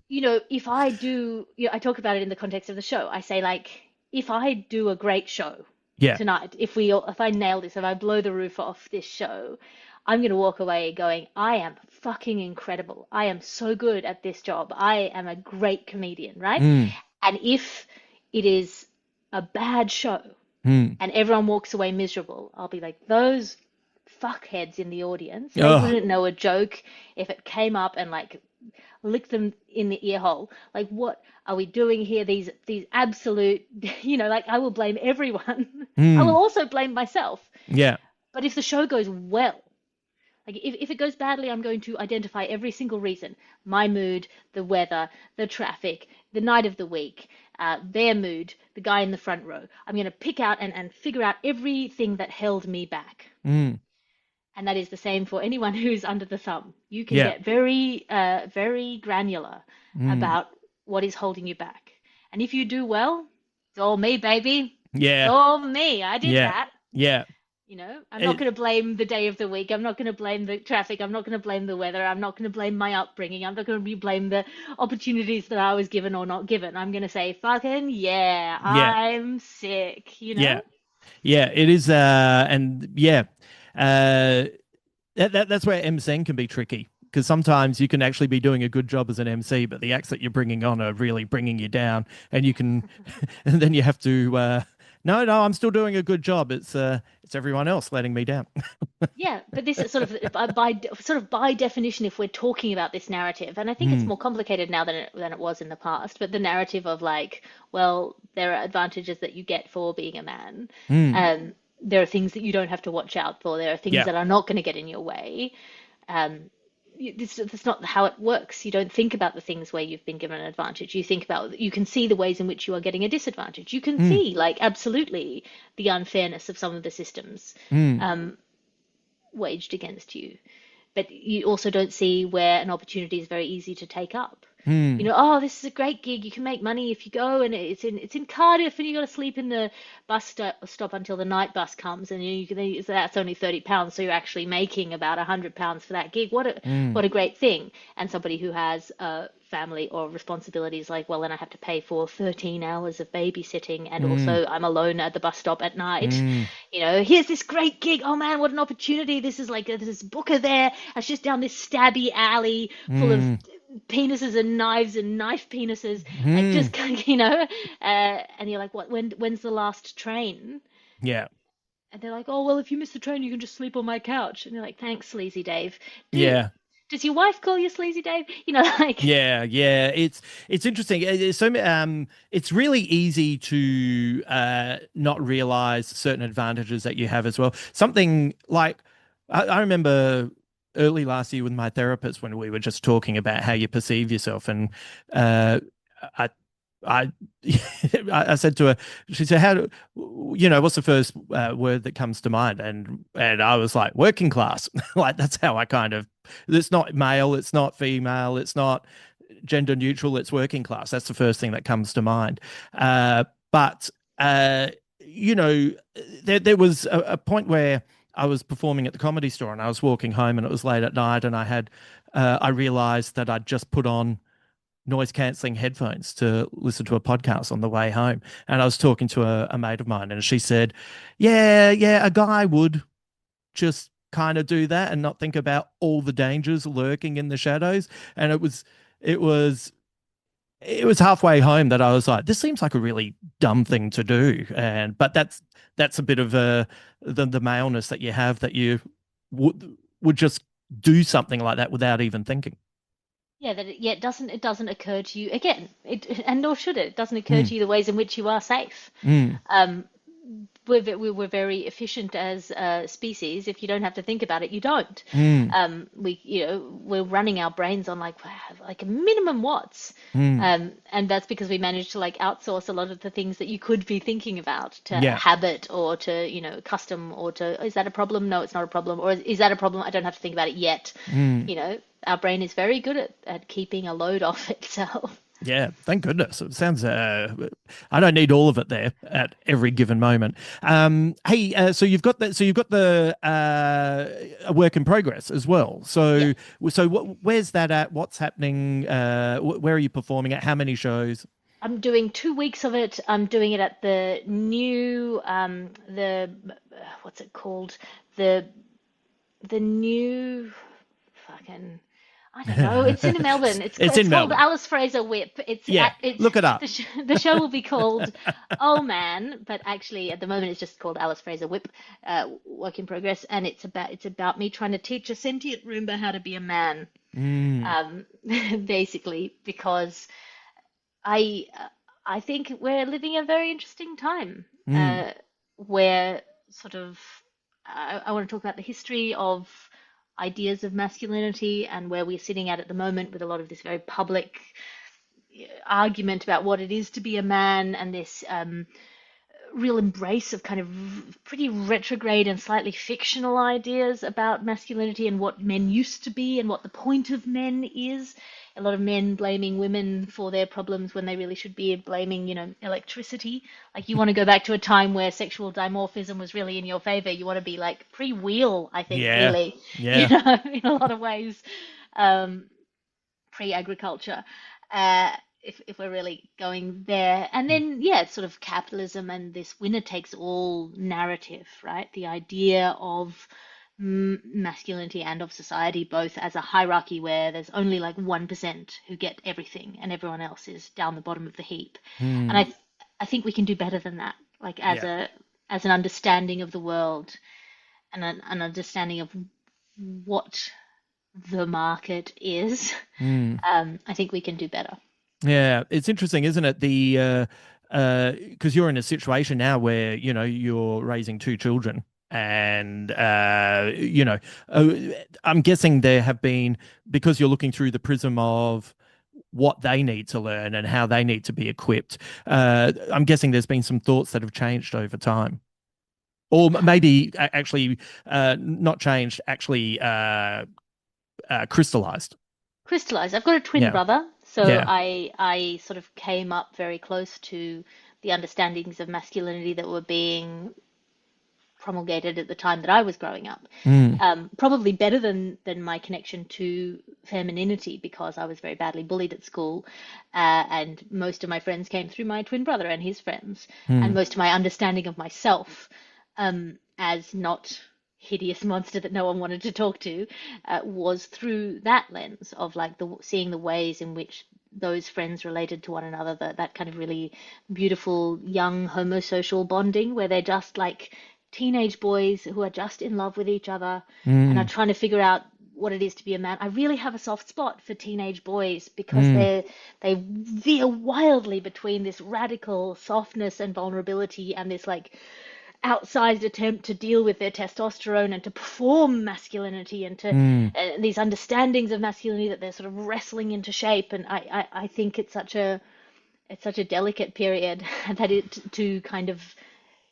if I do, I talk about it in the context of the show. I say like, if I do a great show yeah. tonight, if I nail this, if I blow the roof off this show, I'm gonna walk away going, I am fucking incredible. I am so good at this job. I am a great comedian, right? Mm, And if it is a bad show mm. and everyone walks away miserable, I'll be like, those fuckheads in the audience, they Oh, wouldn't know a joke if it came up and like lick them in the ear hole. Like, what are we doing here? These absolute, like I will blame everyone. I will mm, also blame myself. yeah. But if the show goes well, like if it goes badly, I'm going to identify every single reason. My mood, the weather, the traffic, the night of the week, their mood, the guy in the front row. I'm going to pick out and figure out everything that held me back. Mm, And that is the same for anyone who's under the thumb. You can yeah. get very granular Mm, about what is holding you back. And if you do well, it's all me, baby. It's yeah. all me. I did Yeah. that. Yeah. I'm not It, going to blame the day of the week. I'm not going to blame the traffic. I'm not going to blame the weather. I'm not going to blame my upbringing. I'm not going to blame the opportunities that I was given or not given. I'm going to say, fucking yeah, yeah. I'm sick, Yeah. Yeah. It is. And yeah. Uh, that's where MCing can be tricky because sometimes you can actually be doing a good job as an MC, but the acts that you're bringing on are really bringing you down, and you can, and then you have to. No, no, I'm still doing a good job. It's everyone else letting me down. Yeah, but this is sort of by definition, if we're talking about this narrative, and I think it's Mm, more complicated now than it was in the past, but the narrative of like, well, there are advantages that you get for being a man. mm, There are things that you don't have to watch out for. There are things yeah. that are not going to get in your way. Um, that's not how it works. You don't think about the things where you've been given an advantage. You can see the ways in which you are getting a disadvantage. You can Mm, see, like, absolutely the unfairness of some of the systems. mm, Um, Waged against you. But you also don't see where an opportunity is very easy to take up. mm, Oh, this is a great gig. You can make money if you go, and it's in Cardiff, and you got to sleep in the bus stop until the night bus comes, and so that's only £30, so you're actually making about £100 for that gig. mm, What a great thing! And somebody who has a family or responsibilities like, well, then I have to pay for 13 hours of babysitting, and mm, also I'm alone at the bus stop at night. mm, Here's this great gig. Oh man, what an opportunity! This is like there's this booker there. It's just down this stabby alley full of mm, penises and knives and knife penises, like mm. just and you're like, what? When's the last train? Yeah. And they're like, oh well, if you miss the train, you can just sleep on my couch. And you're like, thanks, Sleazy Dave. Do Yeah. does your wife call you Sleazy Dave? Like, Yeah, yeah, it's interesting. It's really easy to not realize certain advantages that you have as well. Something like I remember early last year with my therapist when we were just talking about how you perceive yourself, and uh, I, I, I said to her, she said, "How do what's the first word that comes to mind?" And I was like, "Working class." Like that's how I kind of. It's not male, it's not female, it's not gender neutral, it's working class. That's the first thing that comes to mind. But you know, there was a point where I was performing at the Comedy Store and I was walking home and it was late at night and I realized that I'd just put on noise cancelling headphones to listen to a podcast on the way home. And I was talking to a mate of mine and she said, yeah, a guy would just kind of do that and not think about all the dangers lurking in the shadows. And it was it was halfway home that I was like, this seems like a really dumb thing to do. But that's a bit of the maleness that you have, that you would just do something like that without even thinking. Yeah, it doesn't occur to you again. And nor should it. It doesn't occur Mm, to you the ways in which you are safe. mm, Um, we're very efficient as a species. If you don't have to think about it, you don't. mm, We're running our brains on like a minimum watts, mm. and that's because we managed to like outsource a lot of the things that you could be thinking about to Yeah. habit or to custom or to, is that a problem? No, it's not a problem. Or is that a problem? I don't have to think about it yet. Mm. Our brain is very good at keeping a load off itself. Yeah, thank goodness. It sounds. I don't need all of it there at every given moment. Hey, so you've got that. So you've got the a work in progress as well. Yeah. Where's that at? What's happening? Where are you performing at? How many shows? I'm doing 2 weeks of it. I'm doing it at the new what's it called? The the new fucking I don't know. It's in Melbourne. It's It's it's in called Melbourne. Alice Fraser Whip. Yeah, look it up. The show will be called Oh Man, but actually at the moment it's just called Alice Fraser Whip, work in progress, and it's about me trying to teach a sentient Roomba how to be a man, Mm, um, basically because I I think we're living a very interesting time, mm, where sort of I want to talk about the history of ideas of masculinity and where we're sitting at the moment with a lot of this very public argument about what it is to be a man and this real embrace of kind of pretty retrograde and slightly fictional ideas about masculinity and what men used to be and what the point of men is. A lot of men blaming women for their problems when they really should be blaming, electricity. Like you want to go back to a time where sexual dimorphism was really in your favor. You want to be like pre-wheel, I think, yeah, really, yeah. in a lot of ways, um, pre-agriculture. If we're really going there. And then, yeah, it's sort of capitalism and this winner takes all narrative, right? The idea of masculinity and of society both as a hierarchy where there's only like 1% who get everything and everyone else is down the bottom of the heap. And Mm, I think we can do better than that, like yeah. as an understanding of the world and an understanding of what the market is. Mm. I think we can do better. Yeah, it's interesting, isn't it? Because you're in a situation now where, you're raising two children and, uh, I'm guessing there have been, because you're looking through the prism of what they need to learn and how they need to be equipped. I'm guessing there's been some thoughts that have changed over time. Or maybe actually, not changed, actually, crystallized. Crystallized. I've got a twin Yeah. brother, so Yeah. I sort of came up very close to the understandings of masculinity that were being promulgated at the time that I was growing up. Mm, Probably better than my connection to femininity because I was very badly bullied at school, and most of my friends came through my twin brother and his friends, and mm, most of my understanding of myself as not hideous monster that no one wanted to talk to was through that lens of like seeing the ways in which those friends related to one another, that kind of really beautiful young homosocial bonding where they're just like teenage boys who are just in love with each other and are mm, trying to figure out what it is to be a man. I really have a soft spot for teenage boys because mm, they veer wildly between this radical softness and vulnerability and this like outsized attempt to deal with their testosterone and to perform masculinity and to Mm. these understandings of masculinity that they're sort of wrestling into shape. And I think it's such a delicate period that it to kind of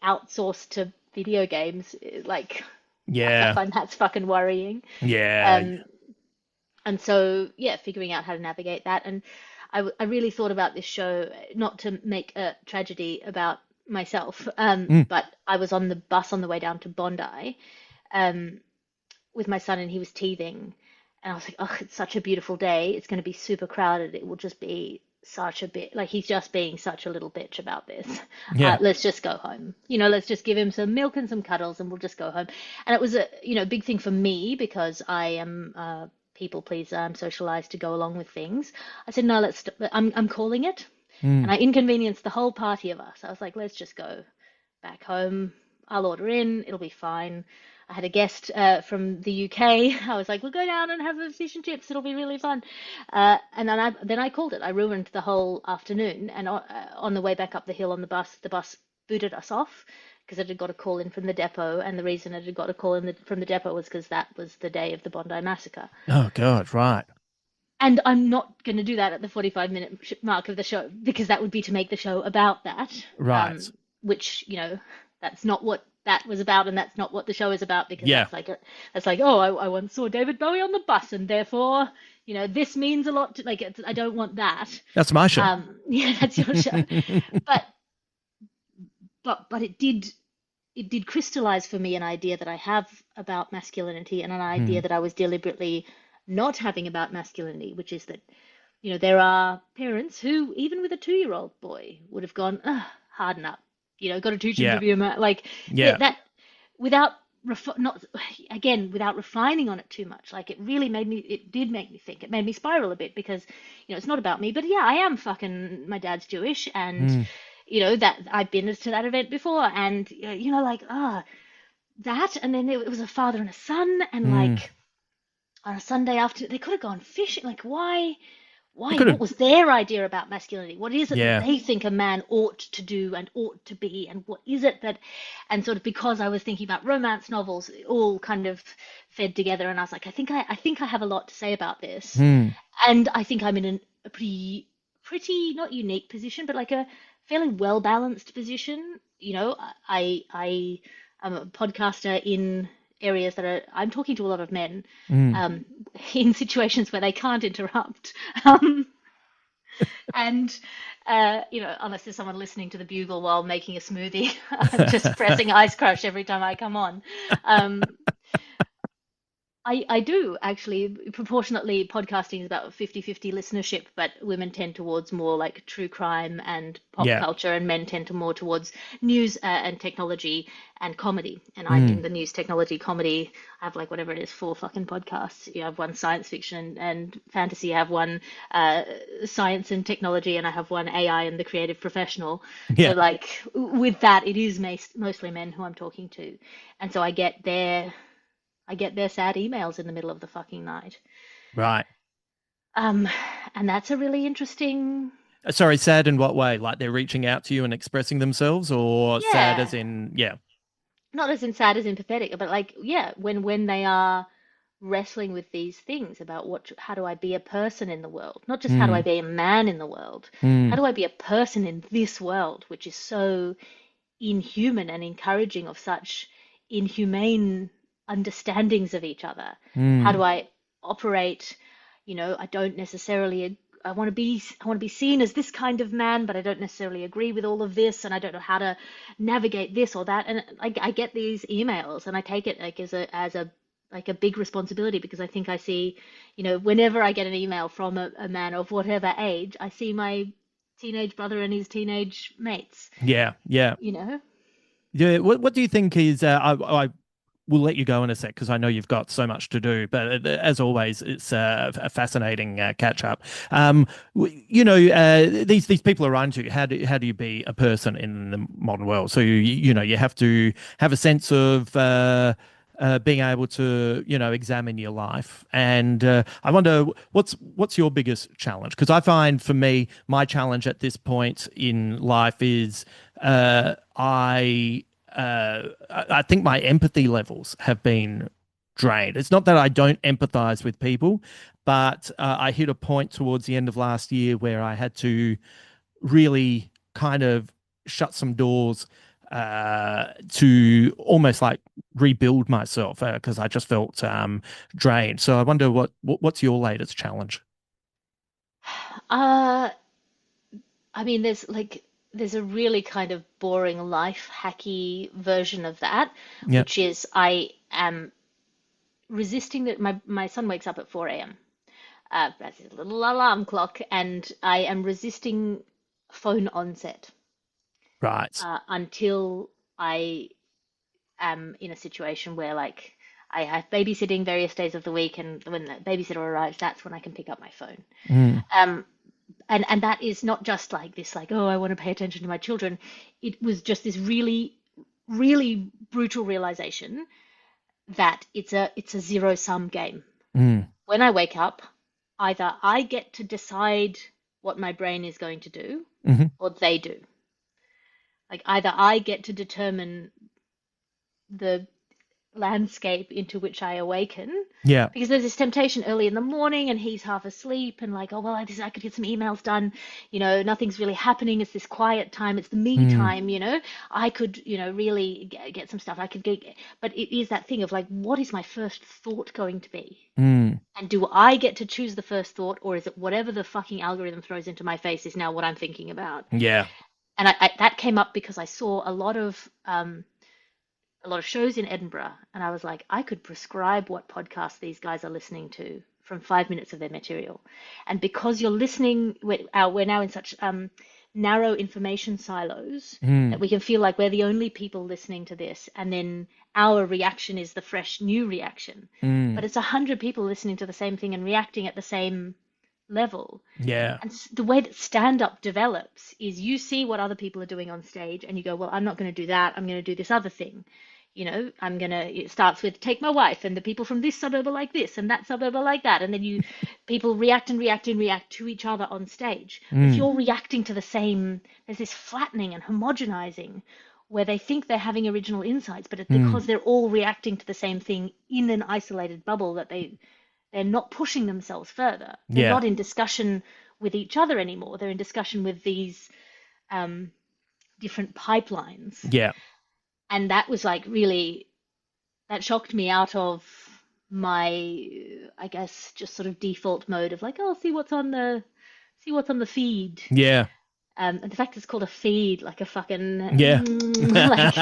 outsource to video games, like, fuck, I Yeah. find that's fucking worrying. Yeah. Um, and so, yeah, figuring out how to navigate that. And I really thought about this show not to make a tragedy about myself, Mm. but I was on the bus on the way down to Bondi, um, with my son, and he was teething. And I was like, oh, it's such a beautiful day. It's going to be super crowded. It will just be such a bit like he's just being such a little bitch about this. Yeah. Let's just go home. Let's just give him some milk and some cuddles, and we'll just go home. And it was a big thing for me because I am a people pleaser. I'm socialized to go along with things. I said, no, I'm calling it. And Mm. I inconvenienced the whole party of us. I was like, let's just go back home. I'll order in. It'll be fine. I had a guest from the UK. I was like, we'll go down and have a fish and chips. It'll be really fun. And then I called it. I ruined the whole afternoon. And on the way back up the hill on the bus booted us off because it had got a call in from the depot. And the reason it had got a call from the depot was because that was the day of the Bondi massacre. Oh God, right. And I'm not going to do that at the 45-minute mark of the show because that would be to make the show about that, Right. which, that's not what that was about, and that's not what the show is about because Yeah. that's like, oh, I once saw David Bowie on the bus, and therefore, this means a lot to like. I don't want that. That's my show. Yeah, that's your show. But it did crystallize for me an idea that I have about masculinity and an idea Mm. that I was deliberately not having about masculinity, which is that, there are parents who, even with a 2-year-old boy, would have gone, ugh, harden up, got to teach him to Yeah. be a man. Like, Yeah. that without not again without refining on it too much. Like, it did make me think. It made me spiral a bit because, it's not about me, but yeah, I am fucking, my dad's Jewish, and Mm. that I've been to that event before, and like, that, and then it was a father and a son, and Mm. like on a Sunday after they could have gone fishing. Like, It why? could What have. was their idea about masculinity? What is it that Yeah. they think a man ought to do and ought to be? And what is it that, and sort of because I was thinking about romance novels, it all kind of fed together. And I was like, I think I have a lot to say about this. Mm. And I think I'm in a pretty not unique position, but like a fairly well balanced position. I am a podcaster in areas that I'm talking to a lot of men, Mm. um, in situations where they can't interrupt. Um, and unless there's someone listening to the Bugle while making a smoothie, I'm just pressing ice crush every time I come on. Um, I do actually, proportionately, podcasting is about 50-50 listenership, but women tend towards more like true crime and pop Yeah. culture, and men tend to more towards news and technology and comedy. And I'm Mm. in the news, technology, comedy. I have like whatever it is, 4 fucking podcasts. I have one science fiction and fantasy. I have one science and technology, and I have one AI and the creative professional. So Yeah. like with that, it is mostly men who I'm talking to, and so I get their sad emails in the middle of the fucking night. Right. Um, and that's a really interesting, Sorry, sad in what way? Like they're reaching out to you and expressing themselves, or sad as yeah, in, yeah. not as in sad as in pathetic, but like, yeah, when they are wrestling with these things about how do I be a person in the world? Not just how do I Mm. be a man in the world? How Mm. do I be a person in this world, which is so inhuman and encouraging of such inhumane understandings of each other? How do Mm. I operate? I don't necessarily. I want to be seen as this kind of man, but I don't necessarily agree with all of this, and I don't know how to navigate this or that. And I get these emails, and I take it like as a like a big responsibility because I think I see, whenever I get an email from a man of whatever age, I see my teenage brother and his teenage mates, Yeah. Yeah. you know? Yeah. What do you think is, I will let you go in a sec because I know you've got so much to do. But as always, it's a fascinating catch up. These people around you. How do you be a person in the modern world? So you have to have a sense of. Being able to examine your life, and I wonder what's your biggest challenge, because I find for me my challenge at this point in life is I I think my empathy levels have been drained. It's not that I don't empathize with people, but I hit a point towards the end of last year where I had to really kind of shut some doors to almost like rebuild myself because I just felt drained. So I wonder what's your latest challenge? Uh, I mean, there's a really kind of boring life hacky version of that, Yeah, which is I am resisting that my son wakes up at 4 a.m. That's his little alarm clock, and I am resisting phone onset right. until I am in a situation where like I have babysitting various days of the week, and when the babysitter arrives, that's when I can pick up my phone. Mm, Um, and that is not just like this, like, oh, I want to pay attention to my children. It was just this really brutal realization that it's a zero sum game. mm, When I wake up, either I get to decide what my brain is going to do, hmm. or they do. Like either I get to determine the landscape into which I awaken. Yeah. Because there's this temptation early in the morning and he's half asleep and like, oh, well, I could get some emails done. Nothing's really happening. It's this quiet time. It's the me Mm, time, I could, really get some stuff. I could get, but it is that thing of like, what is my first thought going to be? mm, And do I get to choose the first thought, or is it whatever the fucking algorithm throws into my face is now what I'm thinking about? yeah. And that came up because I saw a lot of shows in Edinburgh, and I was like, I could prescribe what podcasts these guys are listening to from 5 minutes of their material. And because you're listening, we're now in such narrow information silos that Mm, we can feel like we're the only people listening to this, and then our reaction is the fresh new reaction. But mm, it's 100 people listening to the same thing and reacting at the same level. yeah. And the way that stand up develops is you see what other people are doing on stage and you go, well, I'm not going to do that. I'm going to do this other thing. It starts with take my wife and the people from this suburb are like this and that suburb are like that. And then people react and react and react to each other on stage. But if Mm, you're reacting to the same, there's this flattening and homogenizing where they think they're having original insights, but it's mm, because they're all reacting to the same thing in an isolated bubble that they're not pushing themselves further. They're yeah. not in discussion with each other anymore. They're in discussion with these um, different pipelines. Yeah. And that was like really, that shocked me out of my, I guess, just sort of default mode of like, oh, see what's on the feed. Yeah. And the fact it's called a feed, like a fucking, Yeah. like,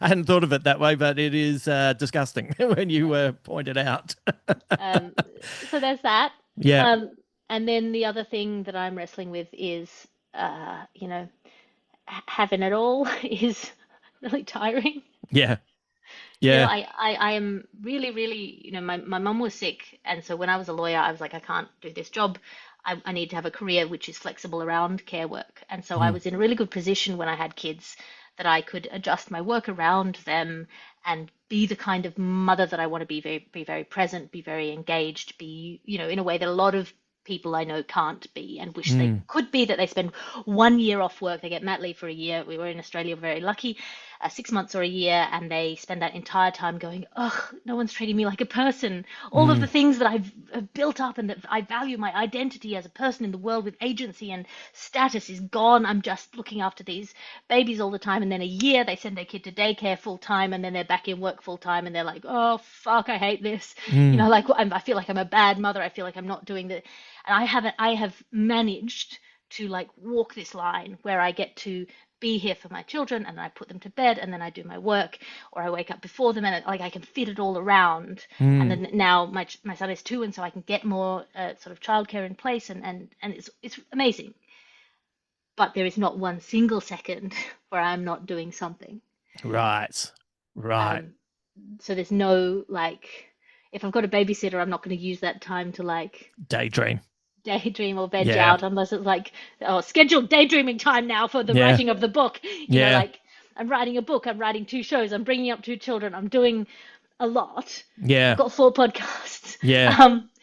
I hadn't thought of it that way, but it is disgusting when you point it out. um, so there's that. Yeah. Um, and then the other thing that I'm wrestling with is, having it all is really tiring. Yeah. Yeah. I am really, really, my mum was sick. And so when I was a lawyer, I was like, I can't do this job. I need to have a career which is flexible around care work. And so I Mm, was in a really good position when I had kids that I could adjust my work around them and be the kind of mother that I want to be very present, be very engaged, be, in a way that a lot of people I know can't be and wish they mm, could be, that they spend 1 year off work, they get mat leave for a year. We were in Australia very lucky, 6 months or a year, and they spend that entire time going, ugh, no one's treating me like a person. All of the mm, things that I've built up and that I value, my identity as a person in the world with agency and status, is gone. I'm just looking after these babies all the time. And then a year they send their kid to daycare full time, and then they're back in work full time, and they're like, oh fuck, I hate this. mm, Like I feel like I'm a bad mother. I feel like I'm not doing the, and I have managed to like walk this line where I get to be here for my children, and then I put them to bed, and then I do my work, or I wake up before them, and like I can fit it all around. And mm. then now my son is 2, and so I can get more sort of childcare in place, and it's amazing. But there is not one single second where I'm not doing something. Right. Right. Um, so there's no like, if I've got a babysitter, I'm not going to use that time to like Daydream. daydream or veg Yeah. out unless it's like, oh, scheduled daydreaming time now for the Yeah. writing of the book. Yeah. Like I'm writing a book, I'm writing 2 shows, I'm bringing up 2 children, I'm doing a lot. I've Yeah. got 4 podcasts. Yeah.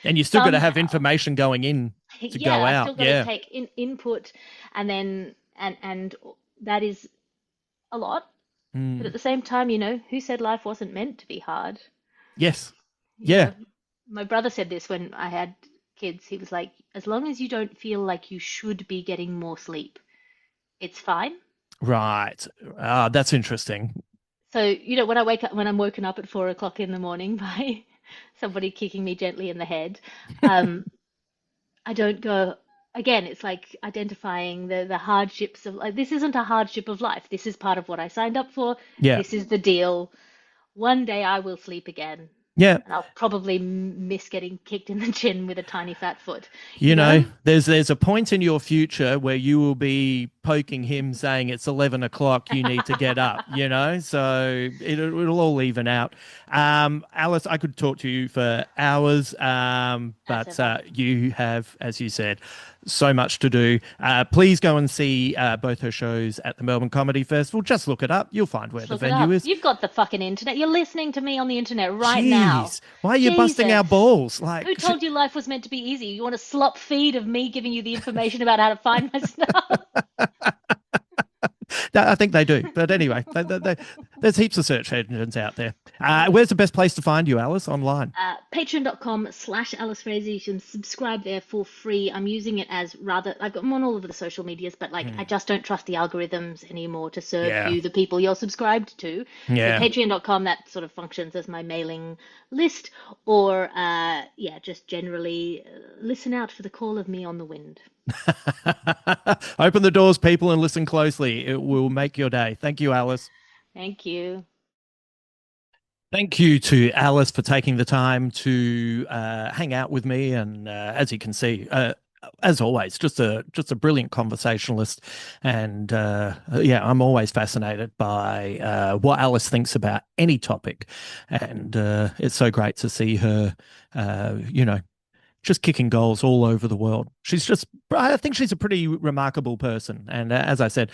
And you still got to have Somehow, information going in to yeah, go I've out. still got to Yeah. take input, and then and that is a lot. But at Mm. the same time, who said life wasn't meant to be hard? Yes. You Yeah. know, my brother said this when I had kids. He was like, as long as you don't feel like you should be getting more sleep, it's fine. Right. Ah, that's interesting. So, when I'm woken up at 4 o'clock in the morning by somebody kicking me gently in the head, um, I don't go, again, it's like identifying the hardships of like, this isn't a hardship of life. This is part of what I signed up for. Yeah. This is the deal. One day I will sleep again, Yeah. and I'll probably miss getting kicked in the chin with a tiny fat foot, You you know, know? there's a point in your future where you will be poking him saying it's 11 o'clock, you need to get up, so it'll all even out. Alice, I could talk to you for hours, As but ever. you have, as you said, so much to do. Please go and see both her shows at the Melbourne Comedy Festival. Just look it up. You'll find where Just the look it venue up. is. You've got the fucking internet. You're listening to me on the internet right now. Jeez, why are you busting our Jesus. balls? Who told you life was meant to be easy? You want a slop feed of me giving you the information about how to find my stuff? I think they do. But anyway, there's heaps of search engines out there. Where's the best place to find you, Alice, online? Patreon.com/Alice Fraser. You can subscribe there for free. I'm using it as rather, I've got them on all of the social medias, but like I Hmm. just don't trust the algorithms anymore to serve Yeah. you the people you're subscribed to. So Yeah. patreon.com, that sort of functions as my mailing list, or yeah, just generally listen out for the call of me on the wind. Open the doors, people, and listen closely. It will make your day. Thank you, Alice. Thank you. Thank you to Alice for taking the time to hang out with me, and as you can see, as always, just a brilliant conversationalist, and yeah, I'm always fascinated by what Alice thinks about any topic, and it's so great to see her, just kicking goals all over the world. I think she's a pretty remarkable person. And as I said,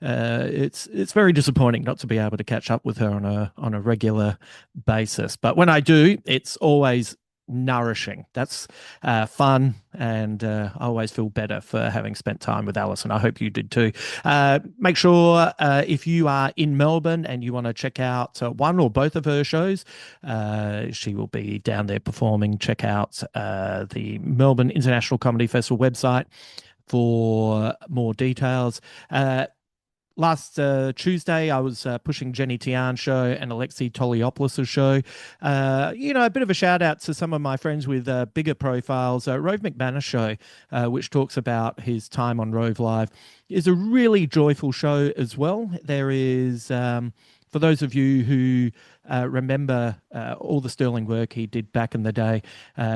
it's very disappointing not to be able to catch up with her on a regular basis. But when I do, it's always nourishing. That's fun, and I always feel better for having spent time with Alice, and I hope you did too. Make sure if you are in Melbourne and you want to check out one or both of her shows, she will be down there performing. Check out the Melbourne International Comedy Festival website for more details. Last Tuesday, I was pushing Jenny Tian's show and Alexei Toliopoulos' show. A bit of a shout out to some of my friends with bigger profiles. Rove McManus' show, which talks about his time on Rove Live, is a really joyful show as well. There is, for those of you who remember all the sterling work he did back in the day,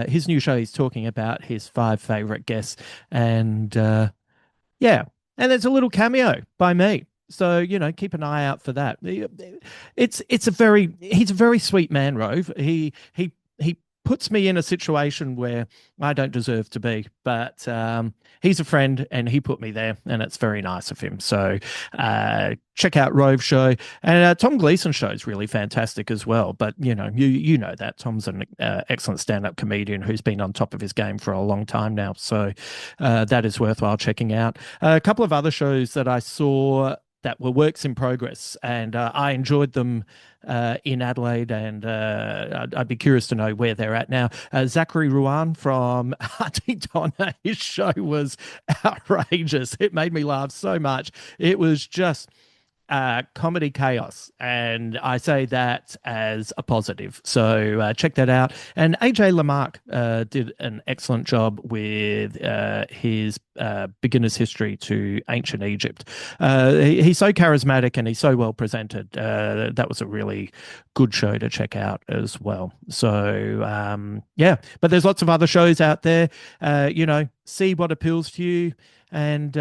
his new show, he's talking about his 5 favorite guests. And yeah, and there's a little cameo by me. So, keep an eye out for that. He's a very sweet man, Rove. He puts me in a situation where I don't deserve to be, but he's a friend and he put me there, and it's very nice of him. So check out Rove's show, and Tom Gleason's show is really fantastic as well. But you know that Tom's an excellent stand-up comedian who's been on top of his game for a long time now. So that is worthwhile checking out. A couple of other shows that I saw that were works in progress, and I enjoyed them in Adelaide, and I'd be curious to know where they're at now. Zachary Ruan from Auntie Donna, his show was outrageous. It made me laugh so much. It was just comedy chaos, and I say that as a positive. So check that out. And AJ Lamarck did an excellent job with his beginner's history to ancient Egypt. He's so charismatic and he's so well presented. That was a really good show to check out as well. So yeah, but there's lots of other shows out there. See what appeals to you. And,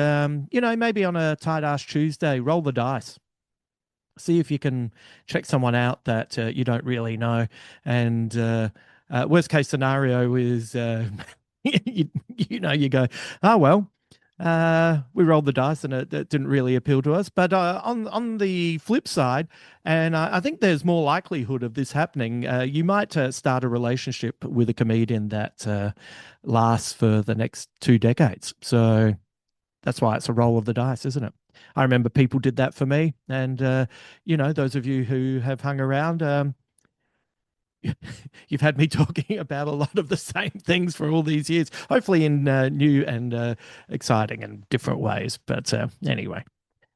maybe on a tight ass Tuesday, roll the dice. See if you can check someone out that you don't really know. And worst case scenario is, you go, oh, well, we rolled the dice and it didn't really appeal to us. But on the flip side, and I think there's more likelihood of this happening, you might start a relationship with a comedian that lasts for the next 2 decades. So that's why it's a roll of the dice, isn't it? I remember people did that for me. And, those of you who have hung around, you've had me talking about a lot of the same things for all these years, hopefully in new and exciting and different ways. But anyway.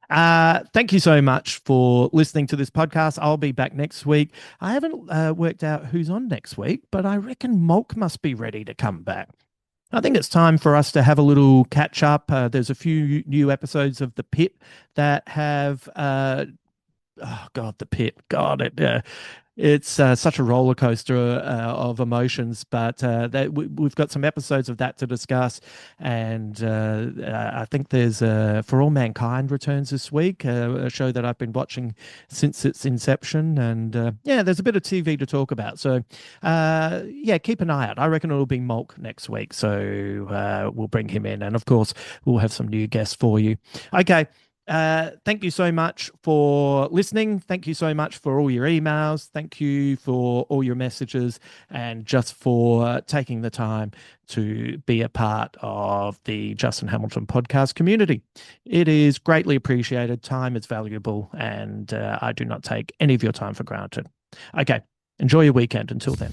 Thank you so much for listening to this podcast. I'll be back next week. I haven't worked out who's on next week, but I reckon Mulk must be ready to come back. I think it's time for us to have a little catch up. There's a few new episodes of The Pit that have oh God, The Pit. God, it's such a roller coaster of emotions, but we've got some episodes of that to discuss. And I think there's For All Mankind returns this week, a show that I've been watching since its inception. And yeah, there's a bit of TV to talk about. So yeah, keep an eye out. I reckon it'll be Mulk next week. So we'll bring him in. And of course, we'll have some new guests for you. Okay. Thank you so much for listening. Thank you so much for all your emails. Thank you for all your messages and just for taking the time to be a part of the Justin Hamilton podcast community. It is greatly appreciated. Time is valuable, and I do not take any of your time for granted. Okay, enjoy your weekend. Until then.